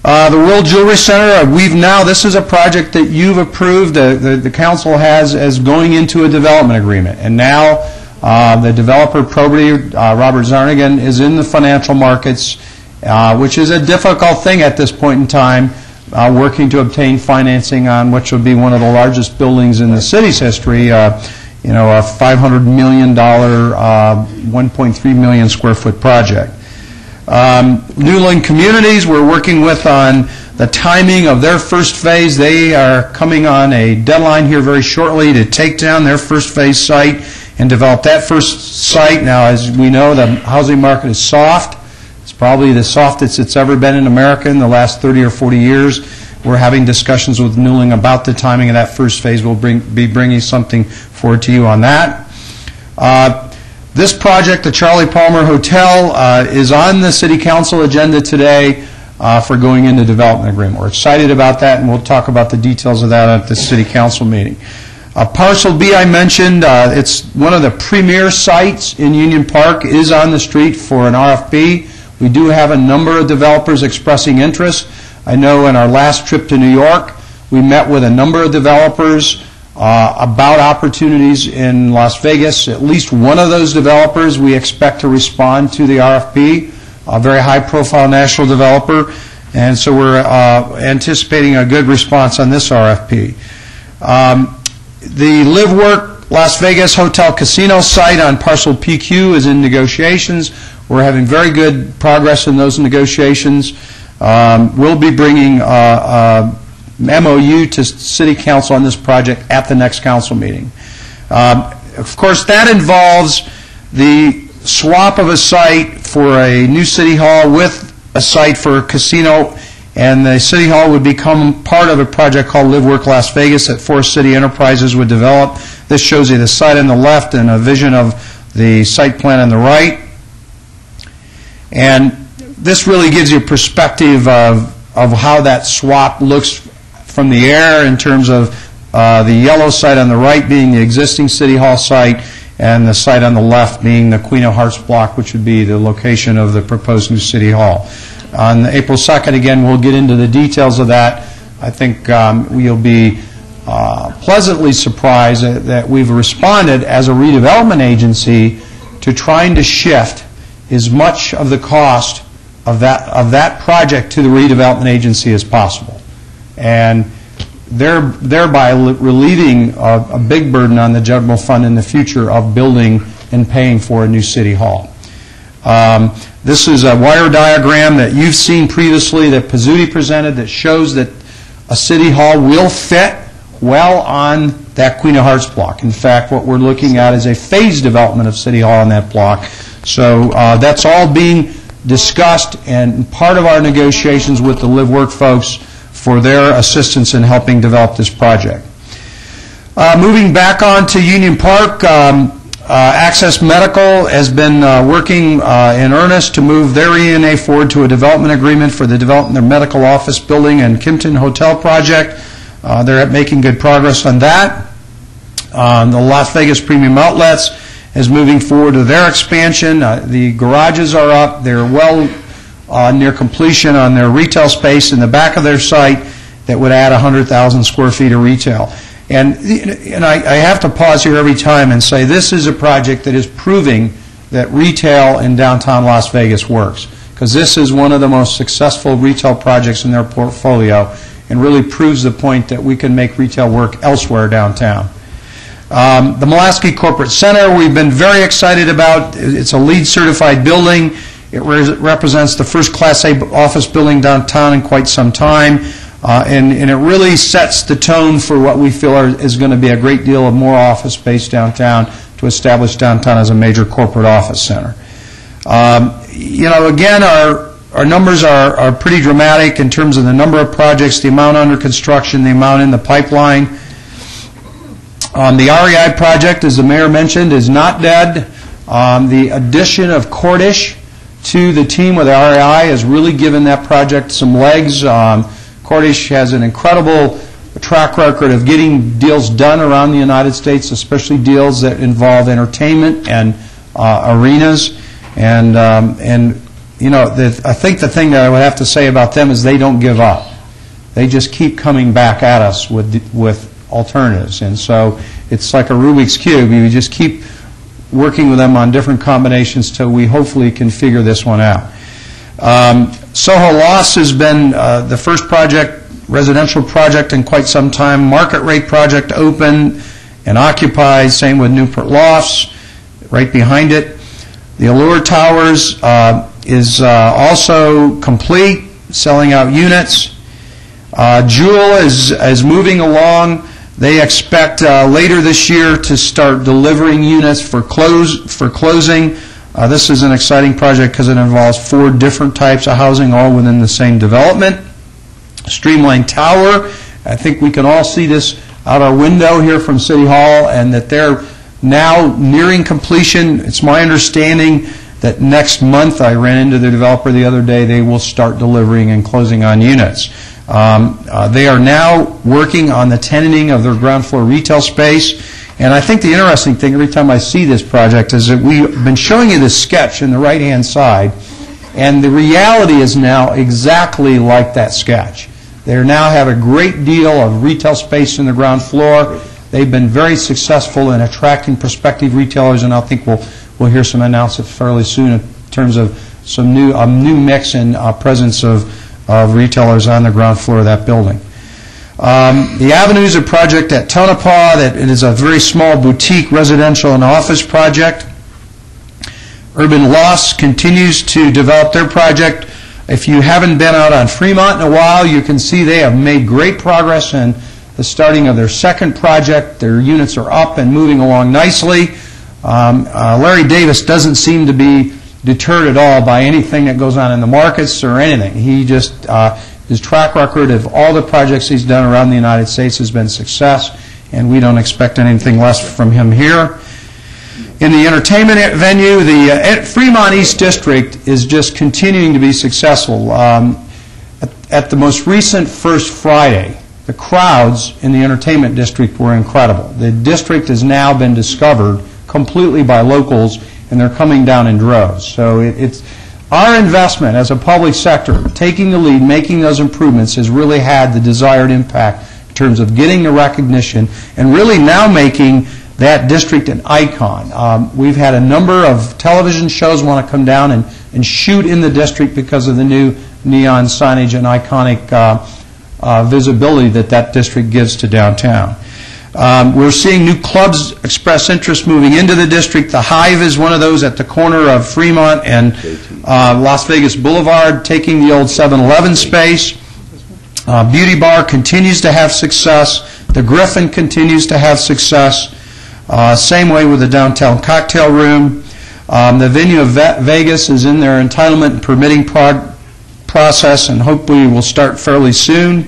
The World Jewelry Center, this is a project that you've approved, the council has as going into a development agreement. And now the developer, Probity, Robert Zarnigan, is in the financial markets, which is a difficult thing at this point in time, working to obtain financing on which will be one of the largest buildings in the city's history, a $500 million, 1.3 million square foot project. Newland Communities, we're working with on the timing of their first phase. They are coming on a deadline here very shortly to take down their first phase site and develop that first site. Now, as we know, the housing market is soft. It's probably the softest it's ever been in America in the last 30 or 40 years. We're having discussions with Newland about the timing of that first phase. We'll be bringing something forward to you on that. This project, the Charlie Palmer Hotel, is on the City Council agenda today for going into development agreement. We're excited about that, and we'll talk about the details of that at the City Council meeting. Parcel B I mentioned, it's one of the premier sites in Union Park, is on the street for an RFP. We do have a number of developers expressing interest. I know in our last trip to New York, we met with a number of developers about opportunities in Las Vegas. At least one of those developers we expect to respond to the RFP, a very high-profile national developer, and so we're anticipating a good response on this RFP. The Live Work Las Vegas Hotel Casino site on parcel PQ is in negotiations. We're having very good progress in those negotiations. We'll be bringing MOU to City Council on this project at the next council meeting. Of course, that involves the swap of a site for a new City Hall with a site for a casino, and the City Hall would become part of a project called Live Work Las Vegas that Forest City Enterprises would develop. This shows you the site on the left and a vision of the site plan on the right. And this really gives you a perspective of how that swap looks from the air in terms of the yellow site on the right being the existing City Hall site and the site on the left being the Queen of Hearts block, which would be the location of the proposed new City Hall. On April 2nd, again, we'll get into the details of that. I think we'll be pleasantly surprised that we've responded as a redevelopment agency to trying to shift as much of the cost of that project to the redevelopment agency as possible, and thereby relieving a big burden on the general fund in the future of building and paying for a new City Hall. This is a wire diagram that you've seen previously that Pizzuti presented that shows that a City Hall will fit well on that Queen of Hearts block. In fact, what we're looking at is a phased development of City Hall on that block. So that's all being discussed and part of our negotiations with the Live Work folks for their assistance in helping develop this project. Moving back on to Union Park, Access Medical has been working in earnest to move their ENA forward to a development agreement for the development of their medical office building and Kimpton Hotel project. They're making good progress on that. The Las Vegas Premium Outlets is moving forward to their expansion. The garages are up. They're well near completion on their retail space in the back of their site that would add 100,000 square feet of retail. And I have to pause here every time and say this is a project that is proving that retail in downtown Las Vegas works, because this is one of the most successful retail projects in their portfolio and really proves the point that we can make retail work elsewhere downtown. The Mulaski Corporate Center we've been very excited about. It's a LEED certified building. It represents the first Class A office building downtown in quite some time. And it really sets the tone for what we feel is going to be a great deal of more office space downtown to establish downtown as a major corporate office center. Again, our numbers are pretty dramatic in terms of the number of projects, the amount under construction, the amount in the pipeline. The REI project, as the mayor mentioned, is not dead. The addition of Cordish to the team with REI has really given that project some legs. Cordish has an incredible track record of getting deals done around the United States, especially deals that involve entertainment and arenas. And I think the thing that I would have to say about them is they don't give up. They just keep coming back at us with alternatives. And so it's like a Rubik's Cube. You just keep working with them on different combinations till we hopefully can figure this one out. Soho Loss has been the first residential project in quite some time. Market rate project open and occupied. Same with Newport Lofts, right behind it. The Allure Towers is also complete, selling out units. Jewel is moving along. They expect later this year to start delivering units for closing. This is an exciting project because it involves 4 different types of housing, all within the same development. Streamline Tower, I think we can all see this out our window here from City Hall, and that they're now nearing completion. It's my understanding that next month, I ran into the developer the other day, they will start delivering and closing on units. They are now working on the tenanting of their ground floor retail space. And I think the interesting thing every time I see this project is that we've been showing you this sketch in the right-hand side, And the reality is now exactly like that sketch. They now have a great deal of retail space in the ground floor. They've been very successful in attracting prospective retailers, and I think we'll hear some announcements fairly soon in terms of some new mix and presence of retailers on the ground floor of that building. The Avenues of project at Tonopah, that it is a very small boutique residential and office project. Urban Loss continues to develop their project. If you haven't been out on Fremont in a while, you can see they have made great progress in the starting of their second project. Their units are up and moving along nicely. Larry Davis doesn't seem to be deterred at all by anything that goes on in the markets or anything. He just, his track record of all the projects he's done around the United States has been success, and we don't expect anything less from him here. In the entertainment venue, the Fremont East District is just continuing to be successful. At the most recent First Friday, the crowds in the entertainment district were incredible. The district has now been discovered completely by locals, and they're coming down in droves. So it's our investment as a public sector, taking the lead, making those improvements, has really had the desired impact in terms of getting the recognition and really now making that district an icon. We've had a number of television shows want to come down and shoot in the district because of the new neon signage and iconic visibility that district gives to downtown. We're seeing new clubs express interest moving into the district. The Hive is one of those at the corner of Fremont and Las Vegas Boulevard, taking the old 7-Eleven space. Beauty Bar continues to have success. The Griffin continues to have success. Same way with the downtown cocktail room. The venue of Vegas is in their entitlement and permitting process, and hopefully will start fairly soon.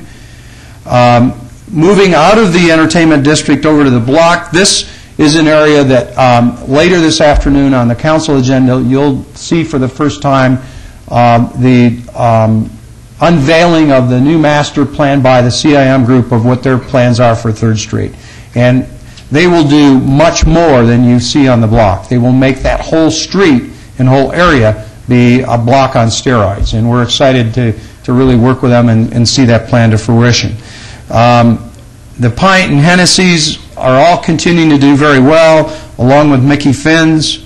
Moving out of the entertainment district over to the block, this is an area that later this afternoon on the council agenda you'll see for the first time the unveiling of the new master plan by the CIM group of what their plans are for 3rd Street. And they will do much more than you see on the block. They will make that whole street and whole area be a block on steroids, and we're excited to really work with them and see that plan to fruition. The Pint and Hennessy's are all continuing to do very well, along with Mickey Finn's.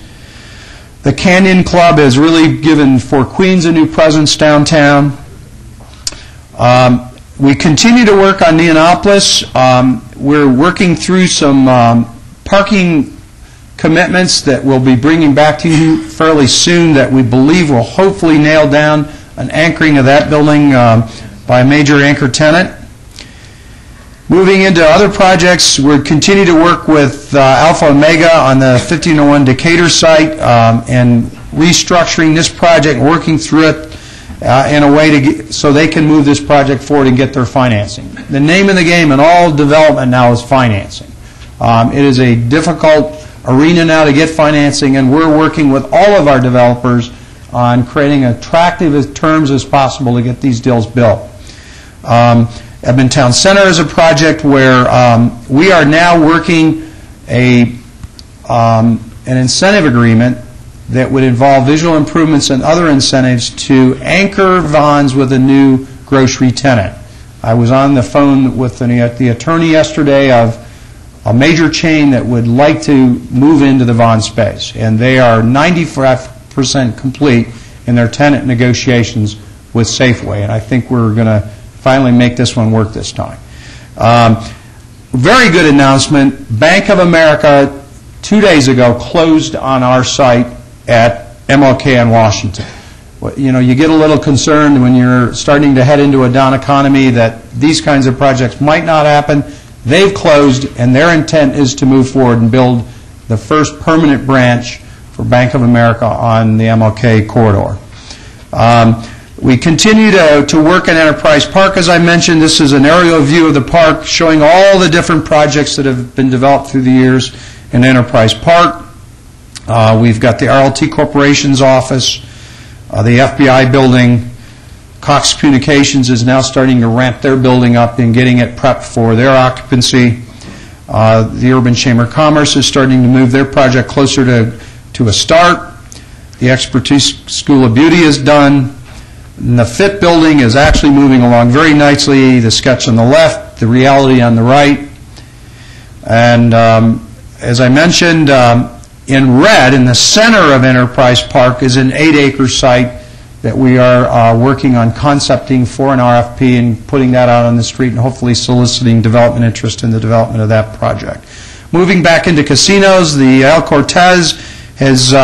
The Canyon Club has really given Fort Queens a new presence downtown. We continue to work on Neonopolis. We're working through some parking commitments that we'll be bringing back to you fairly soon that we believe will hopefully nail down an anchoring of that building by a major anchor tenant. Moving into other projects, we'll continue to work with Alpha Omega on the 1501 Decatur site and restructuring this project, working through it in a way so they can move this project forward and get their financing. The name of the game in all development now is financing. It is a difficult arena now to get financing, and we're working with all of our developers on creating attractive terms as possible to get these deals built. Edmonton Center is a project where we are now working an incentive agreement that would involve visual improvements and other incentives to anchor Vons with a new grocery tenant. I was on the phone with the attorney yesterday of a major chain that would like to move into the Vons space, and they are 95% complete in their tenant negotiations with Safeway, and I think we're going to finally make this one work this time. Very good announcement. Bank of America 2 days ago closed on our site at MLK in Washington. You know, you get a little concerned when you're starting to head into a down economy that these kinds of projects might not happen. They've closed, and their intent is to move forward and build the first permanent branch for Bank of America on the MLK corridor. We continue to work in Enterprise Park, as I mentioned. This is an aerial view of the park showing all the different projects that have been developed through the years in Enterprise Park. We've got the RLT Corporation's office, the FBI building. Cox Communications is now starting to ramp their building up and getting it prepped for their occupancy. The Urban Chamber of Commerce is starting to move their project closer to a start. The The Expertise School of Beauty is done. And the FIT building is actually moving along very nicely, the sketch on the left, the reality on the right. And as I mentioned, in red, in the center of Enterprise Park, is an 8-acre site that we are working on concepting for an RFP and putting that out on the street and hopefully soliciting development interest in the development of that project. Moving back into casinos, the El Cortez has,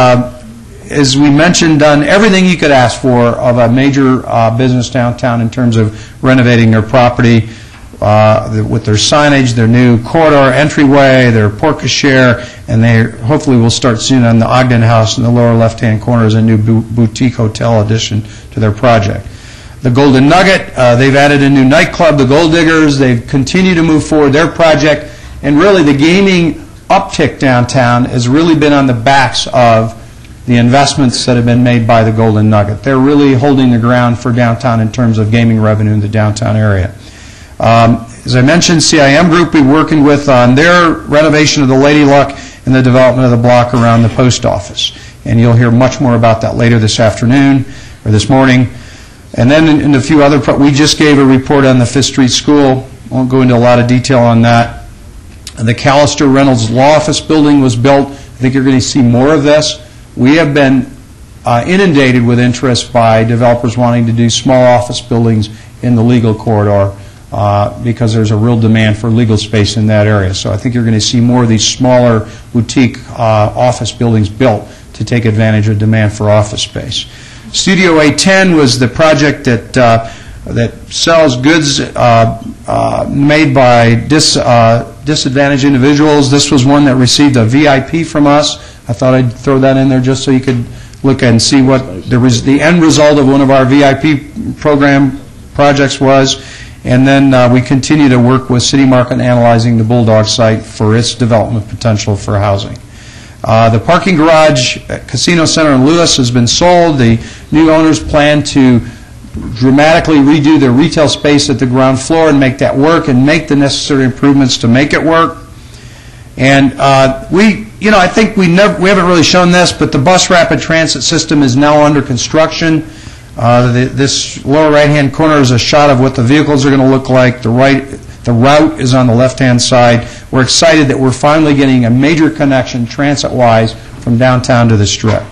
as we mentioned, done everything you could ask for of a major business downtown in terms of renovating their property with their signage, their new corridor entryway, their porte cochere, and they hopefully will start soon on the Ogden House in the lower left-hand corner as a new boutique hotel addition to their project. The Golden Nugget, they've added a new nightclub, the Gold Diggers. They've continued to move forward their project, and really the gaming uptick downtown has really been on the backs of the investments that have been made by the Golden Nugget. They're really holding the ground for downtown in terms of gaming revenue in the downtown area. As I mentioned, CIM Group will be working with on their renovation of the Lady Luck and the development of the block around the post office. And you'll hear much more about that later this afternoon or this morning. And then in a few other, we just gave a report on the Fifth Street School. Won't go into a lot of detail on that. And the Callister Reynolds Law Office building was built. I think you're going to see more of this. We have been inundated with interest by developers wanting to do small office buildings in the legal corridor because there's a real demand for legal space in that area. So I think you're going to see more of these smaller boutique office buildings built to take advantage of demand for office space. Studio A10 was the project that that sells goods made by disadvantaged individuals. This was one that received a VIP from us. I thought I'd throw that in there just so you could look and see what the end result of one of our VIP program projects was. And then we continue to work with City Market analyzing the Bulldog site for its development potential for housing. The parking garage at Casino Center in Lewis has been sold. The new owners plan to dramatically redo their retail space at the ground floor and make that work and make the necessary improvements to make it work. And I think we haven't really shown this, but the bus rapid transit system is now under construction. This lower right-hand corner is a shot of what the vehicles are going to look like. The route is on the left-hand side. We're excited that we're finally getting a major connection transit-wise from downtown to the Strip.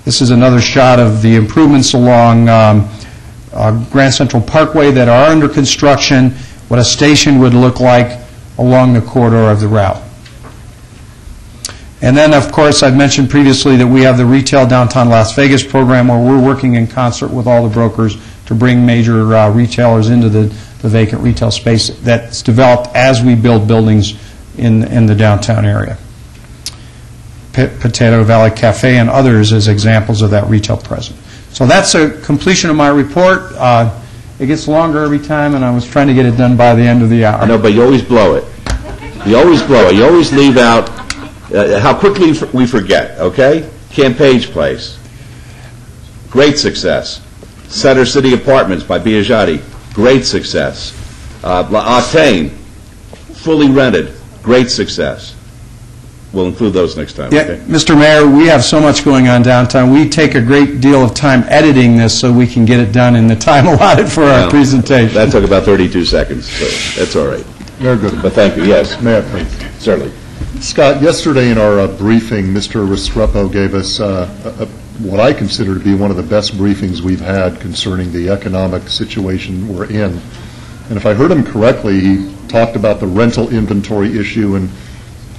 This is another shot of the improvements along Grand Central Parkway that are under construction, what a station would look like along the corridor of the route. And then, of course, I've mentioned previously that we have the Retail Downtown Las Vegas program where we're working in concert with all the brokers to bring major retailers into the vacant retail space that's developed as we build buildings in the downtown area. Potato Valley Cafe and others as examples of that retail presence. So that's a completion of my report. It gets longer every time, and I was trying to get it done by the end of the hour. I know, but you always blow it. You always blow it. You always leave out how quickly we forget, okay? Campage Place, great success. Center City Apartments by Biagiotti, great success. Octane, fully rented, great success. We'll include those next time. Yeah, okay? Mr. Mayor, we have so much going on downtown. We take a great deal of time editing this so we can get it done in the time allotted for our presentation. That took about 32 seconds, so that's all right. Very good. But thank you, yes. May I please? Certainly. Scott, yesterday in our briefing, Mr. Restrepo gave us what I consider to be one of the best briefings we've had concerning the economic situation we're in. And if I heard him correctly, he talked about the rental inventory issue, and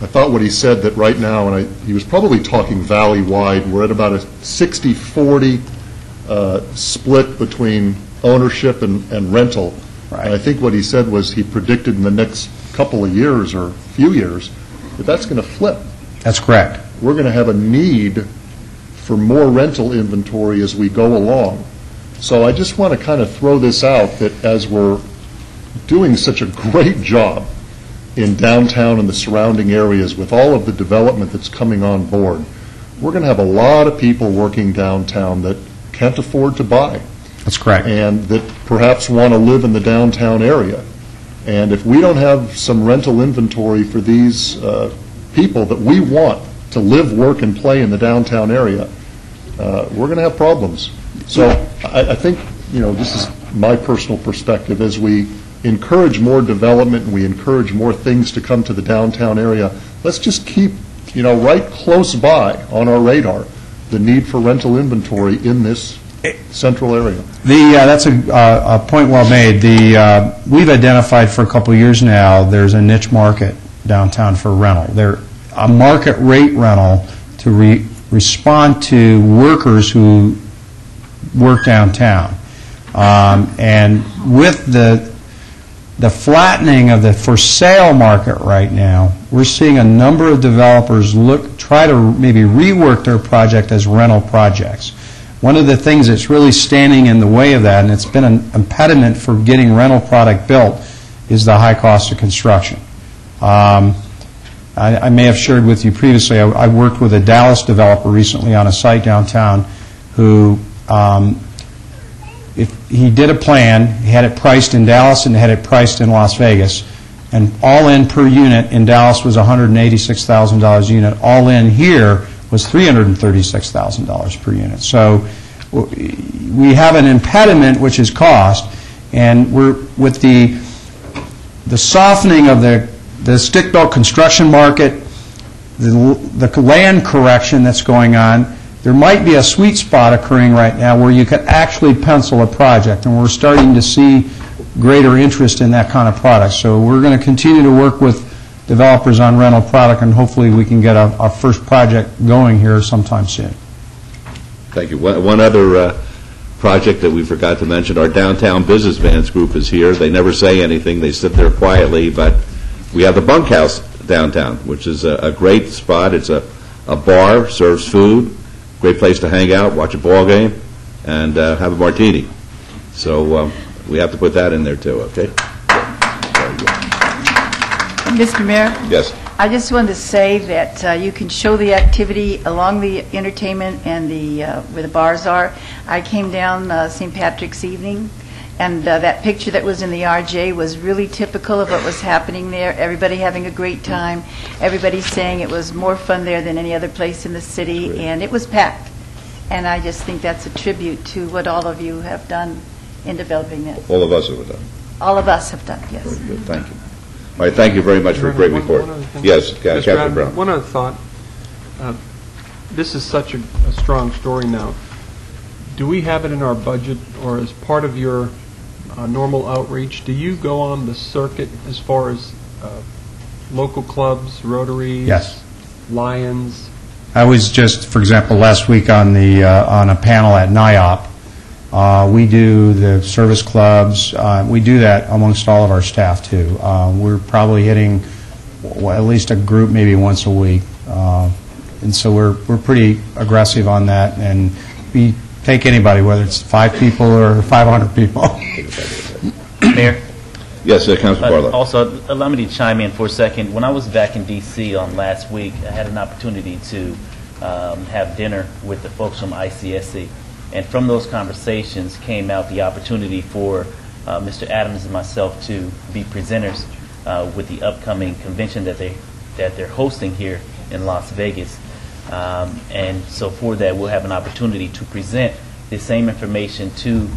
I thought what he said that right now, and he was probably talking valley-wide, we're at about a 60-40 split between ownership and rental. Right. And I think what he said was he predicted in the next couple of years or few years that that's going to flip. That's correct. We're going to have a need for more rental inventory as we go along. So I just want to kind of throw this out that as we're doing such a great job in downtown and the surrounding areas with all of the development that's coming on board, we're going to have a lot of people working downtown that can't afford to buy. That's correct. And that perhaps want to live in the downtown area. And if we don't have some rental inventory for these people that we want to live, work, and play in the downtown area, we're going to have problems. So I think, this is my personal perspective. As we encourage more development and we encourage more things to come to the downtown area, let's just keep, right close by on our radar the need for rental inventory in this central area. That's a point well made. We've identified for a couple of years now, there's a niche market downtown for rental. There a market rate rental to respond to workers who work downtown. And with the flattening of the for sale market right now, we're seeing a number of developers try to maybe rework their project as rental projects. One of the things that's really standing in the way of that, and it's been an impediment for getting rental product built, is the high cost of construction. I may have shared with you previously, I worked with a Dallas developer recently on a site downtown who, if he did a plan, he had it priced in Dallas and had it priced in Las Vegas, and all in per unit in Dallas was $186,000 a unit. All in here was $336,000 per unit. So we have an impediment, which is cost, and with the softening of the stick-built construction market, the land correction that's going on, there might be a sweet spot occurring right now where you could actually pencil a project, and we're starting to see greater interest in that kind of product. So we're going to continue to work with developers on rental product, and hopefully we can get our first project going here sometime soon. Thank you. One other project that we forgot to mention, our downtown business vans group is here. They never say anything. They sit there quietly, but we have the bunkhouse downtown, which is a great spot. It's a bar, serves food, great place to hang out, watch a ball game, and have a martini. So we have to put that in there too, okay? Mr. Mayor? Yes. I just wanted to say that you can show the activity along the entertainment and where the bars are. I came down St. Patrick's evening, and that picture that was in the RJ was really typical of what was happening there. Everybody having a great time. Everybody saying it was more fun there than any other place in the city, and it was packed. And I just think that's a tribute to what all of you have done in developing this. All of us have done. All of us have done, yes. Very good. Thank you. All right, thank you very much for a great report. Yes, Captain Brown. One other thought. This is such a strong story now. Do we have it in our budget, or as part of your normal outreach, do you go on the circuit as far as local clubs, Rotaries, Yes. Lions? I was just, for example, last week on a panel at NIOP. We do the service clubs. We do that amongst all of our staff, too. We're probably hitting at least a group maybe once a week. And so we're pretty aggressive on that. And we take anybody, whether it's 5 people or 500 people. Mayor? Yes, Councilman Barlow. Also, allow me to chime in for a second. When I was back in D.C. on last week, I had an opportunity to have dinner with the folks from ICSC. And from those conversations came out the opportunity for Mr. Adams and myself to be presenters with the upcoming convention that they're hosting here in Las Vegas. And so for that, we'll have an opportunity to present the same information to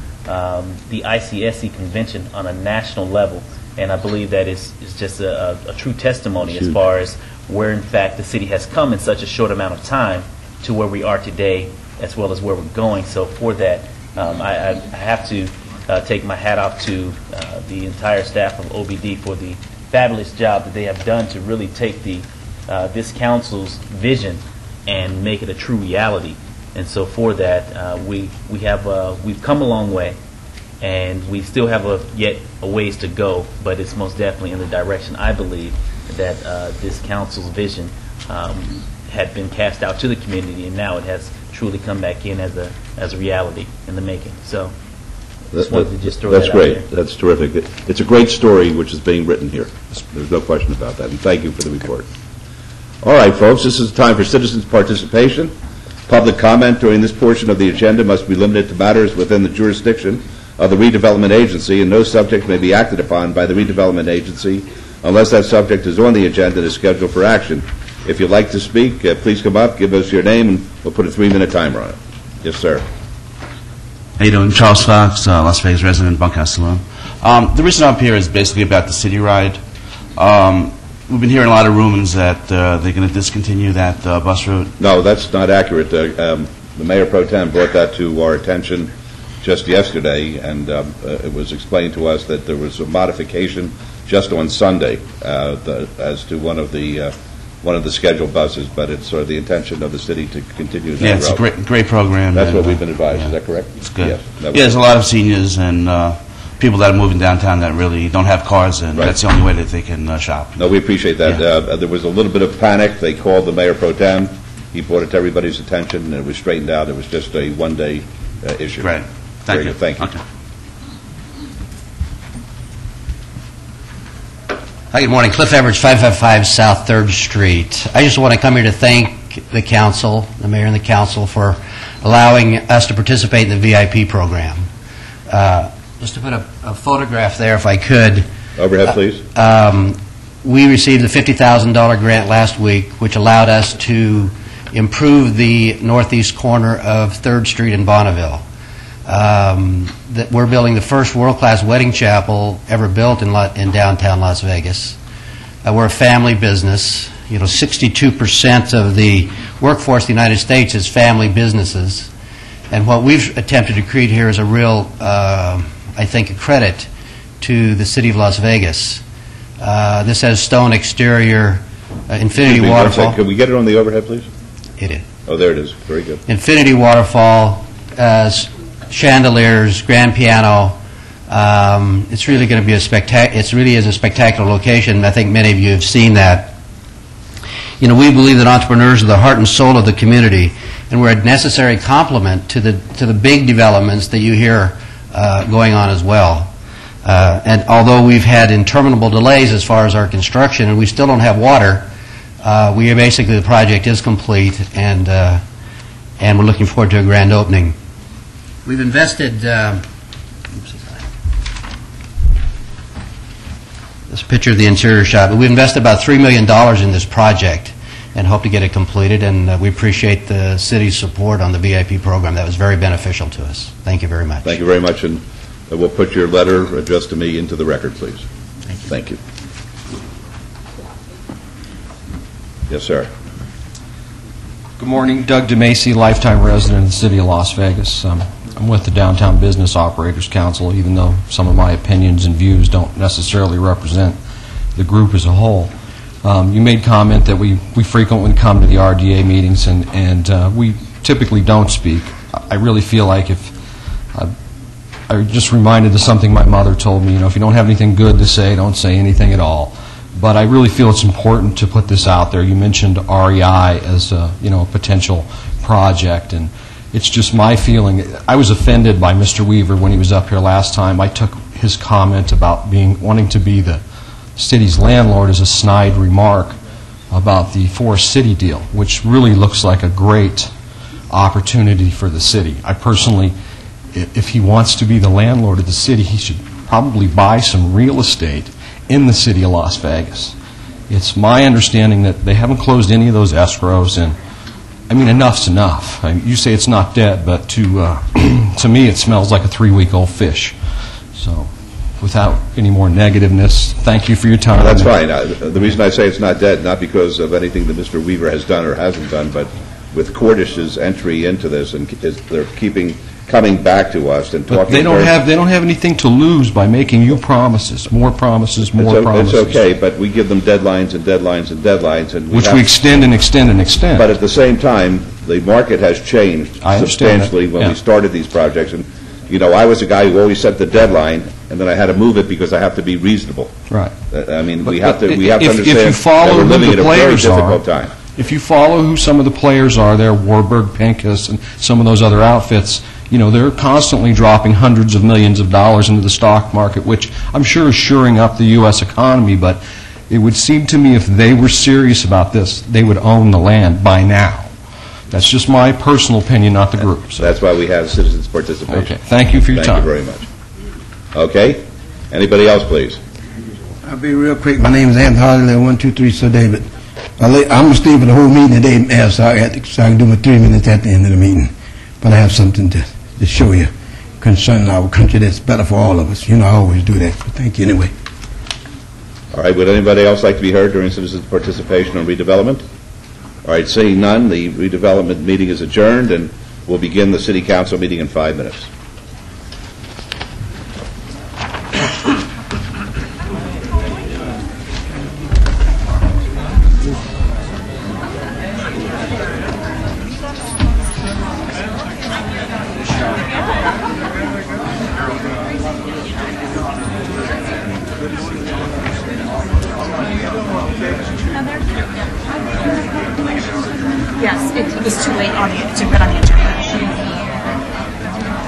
the ICSC convention on a national level. And I believe that is just a true testimony as far as where, in fact, the city has come in such a short amount of time to where we are today, as well as where we're going. So for that, I have to take my hat off to the entire staff of OBD for the fabulous job that they have done to really take this council's vision and make it a true reality. And so for that, we've come a long way, and we still have yet a ways to go, but it's most definitely in the direction, I believe, that this council's vision had been cast out to the community, and now it has truly come back in as a reality in the making. So just wanted to just throw that out there. That's great. That's terrific. It's a great story which is being written here. There's no question about that. And thank you for the report. All right, folks, this is the time for citizens' participation. Public comment during this portion of the agenda must be limited to matters within the jurisdiction of the Redevelopment Agency, and no subject may be acted upon by the Redevelopment Agency unless that subject is on the agenda and is scheduled for action. If you'd like to speak, please come up, give us your name, and we'll put a 3-minute timer on it. Yes, sir. How you doing? Charles Fox, Las Vegas resident, Bunkhouse Saloon. The reason I'm here is basically about the city ride. We've been hearing a lot of rumors that they're going to discontinue that bus route. No, that's not accurate. The Mayor Pro Tem brought that to our attention just yesterday, and it was explained to us that there was a modification just on Sunday as to one of the scheduled buses, but it's sort of the intention of the city to continue that route. Yeah, it's a great program. That's what we've been advised. Is that correct? It's good. Yes. There's a lot of seniors and people that are moving downtown that really don't have cars, and that's the only way that they can shop. No, we appreciate that. Yeah. There was a little bit of panic. They called the Mayor Pro Tem. He brought it to everybody's attention, and it was straightened out. It was just a one-day issue. Great. Thank you. Thank you. Okay. Hi, good morning. Cliff Everidge, 555 South 3rd Street. I just want to come here to thank the council, the mayor and the council, for allowing us to participate in the VIP program. Just to put a photograph there, if I could. Overhead, please. We received a $50,000 grant last week, which allowed us to improve the northeast corner of 3rd Street in Bonneville. We're building the first world-class wedding chapel ever built in downtown Las Vegas. We're a family business. 62% of the workforce of the United States is family businesses. And what we've attempted to create here is a real, I think, a credit to the city of Las Vegas. This has stone exterior, infinity waterfall. Can we get it on the overhead, please? It is. Oh, there it is. Very good. Infinity waterfall, chandeliers, grand piano. It's really going to be it really is a spectacular location. I think many of you have seen that. We believe that entrepreneurs are the heart and soul of the community, and we're a necessary complement to the big developments that you hear going on as well. And although we've had interminable delays as far as our construction, and we still don't have water, the project is complete, and we're looking forward to a grand opening. We've invested, this picture of the interior shot, but we've invested about $3 million in this project and hope to get it completed, and we appreciate the city's support on the VIP program. That was very beneficial to us. Thank you very much. Thank you very much, and we'll put your letter addressed to me into the record, please. Thank you. Yes, sir. Good morning. Doug DeMacy, lifetime resident of the city of Las Vegas. I'm with the Downtown Business Operators Council, even though some of my opinions and views don't necessarily represent the group as a whole. You made comment that we frequently come to the RDA meetings, and we typically don't speak. I really feel like I just reminded of something my mother told me, if you don't have anything good to say, don't say anything at all. But I really feel it's important to put this out there. You mentioned REI as a potential project, and it's just my feeling. I was offended by Mr. Weaver when he was up here last time. I took his comment about wanting to be the city's landlord as a snide remark about the Forest City deal, which really looks like a great opportunity for the city. I personally, if he wants to be the landlord of the city, he should probably buy some real estate in the city of Las Vegas. It's my understanding that they haven't closed any of those escrows, and enough's enough. You say it's not dead, but to me it smells like a 3-week-old fish. So, without any more negativeness, thank you for your time. That's fine. The reason I say it's not dead, not because of anything that Mr. Weaver has done or hasn't done, but with Cordish's entry into this, and they're coming back to us and talking. But they don't have anything to lose by making you promises, more promises, more promises. It's okay, but we give them deadlines and deadlines and deadlines, and which we extend and extend and extend. But at the same time, the market has changed substantially when we started these projects. And I was a guy who always set the deadline, and then I had to move it because I have to be reasonable. Right. We have to understand if you follow that we're living who in the a very players difficult time. If you follow who some of the players are there, Warburg, Pincus, and some of those other outfits, they're constantly dropping hundreds of millions of dollars into the stock market, which I'm sure is shoring up the U.S. economy, but it would seem to me if they were serious about this, they would own the land by now. That's just my personal opinion, not the group. So. That's why we have citizens' participation. Okay. Thank you for your time. Thank you very much. Okay. Anybody else, please? I'll be real quick. My name is Anthony Harley, 123 Sir David. I'm going to stay for the whole meeting today, so I can do my 3 minutes at the end of the meeting. but I have something to show you concerning our country that's better for all of us. You know, I always do that. So thank you anyway. All right, would anybody else like to be heard during citizen participation on redevelopment? All right, seeing none, the redevelopment meeting is adjourned, and we'll begin the city council meeting in 5 minutes. Yes, it was too late on to put on the agenda.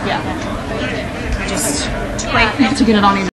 Yeah. Just too late to get it on the agenda.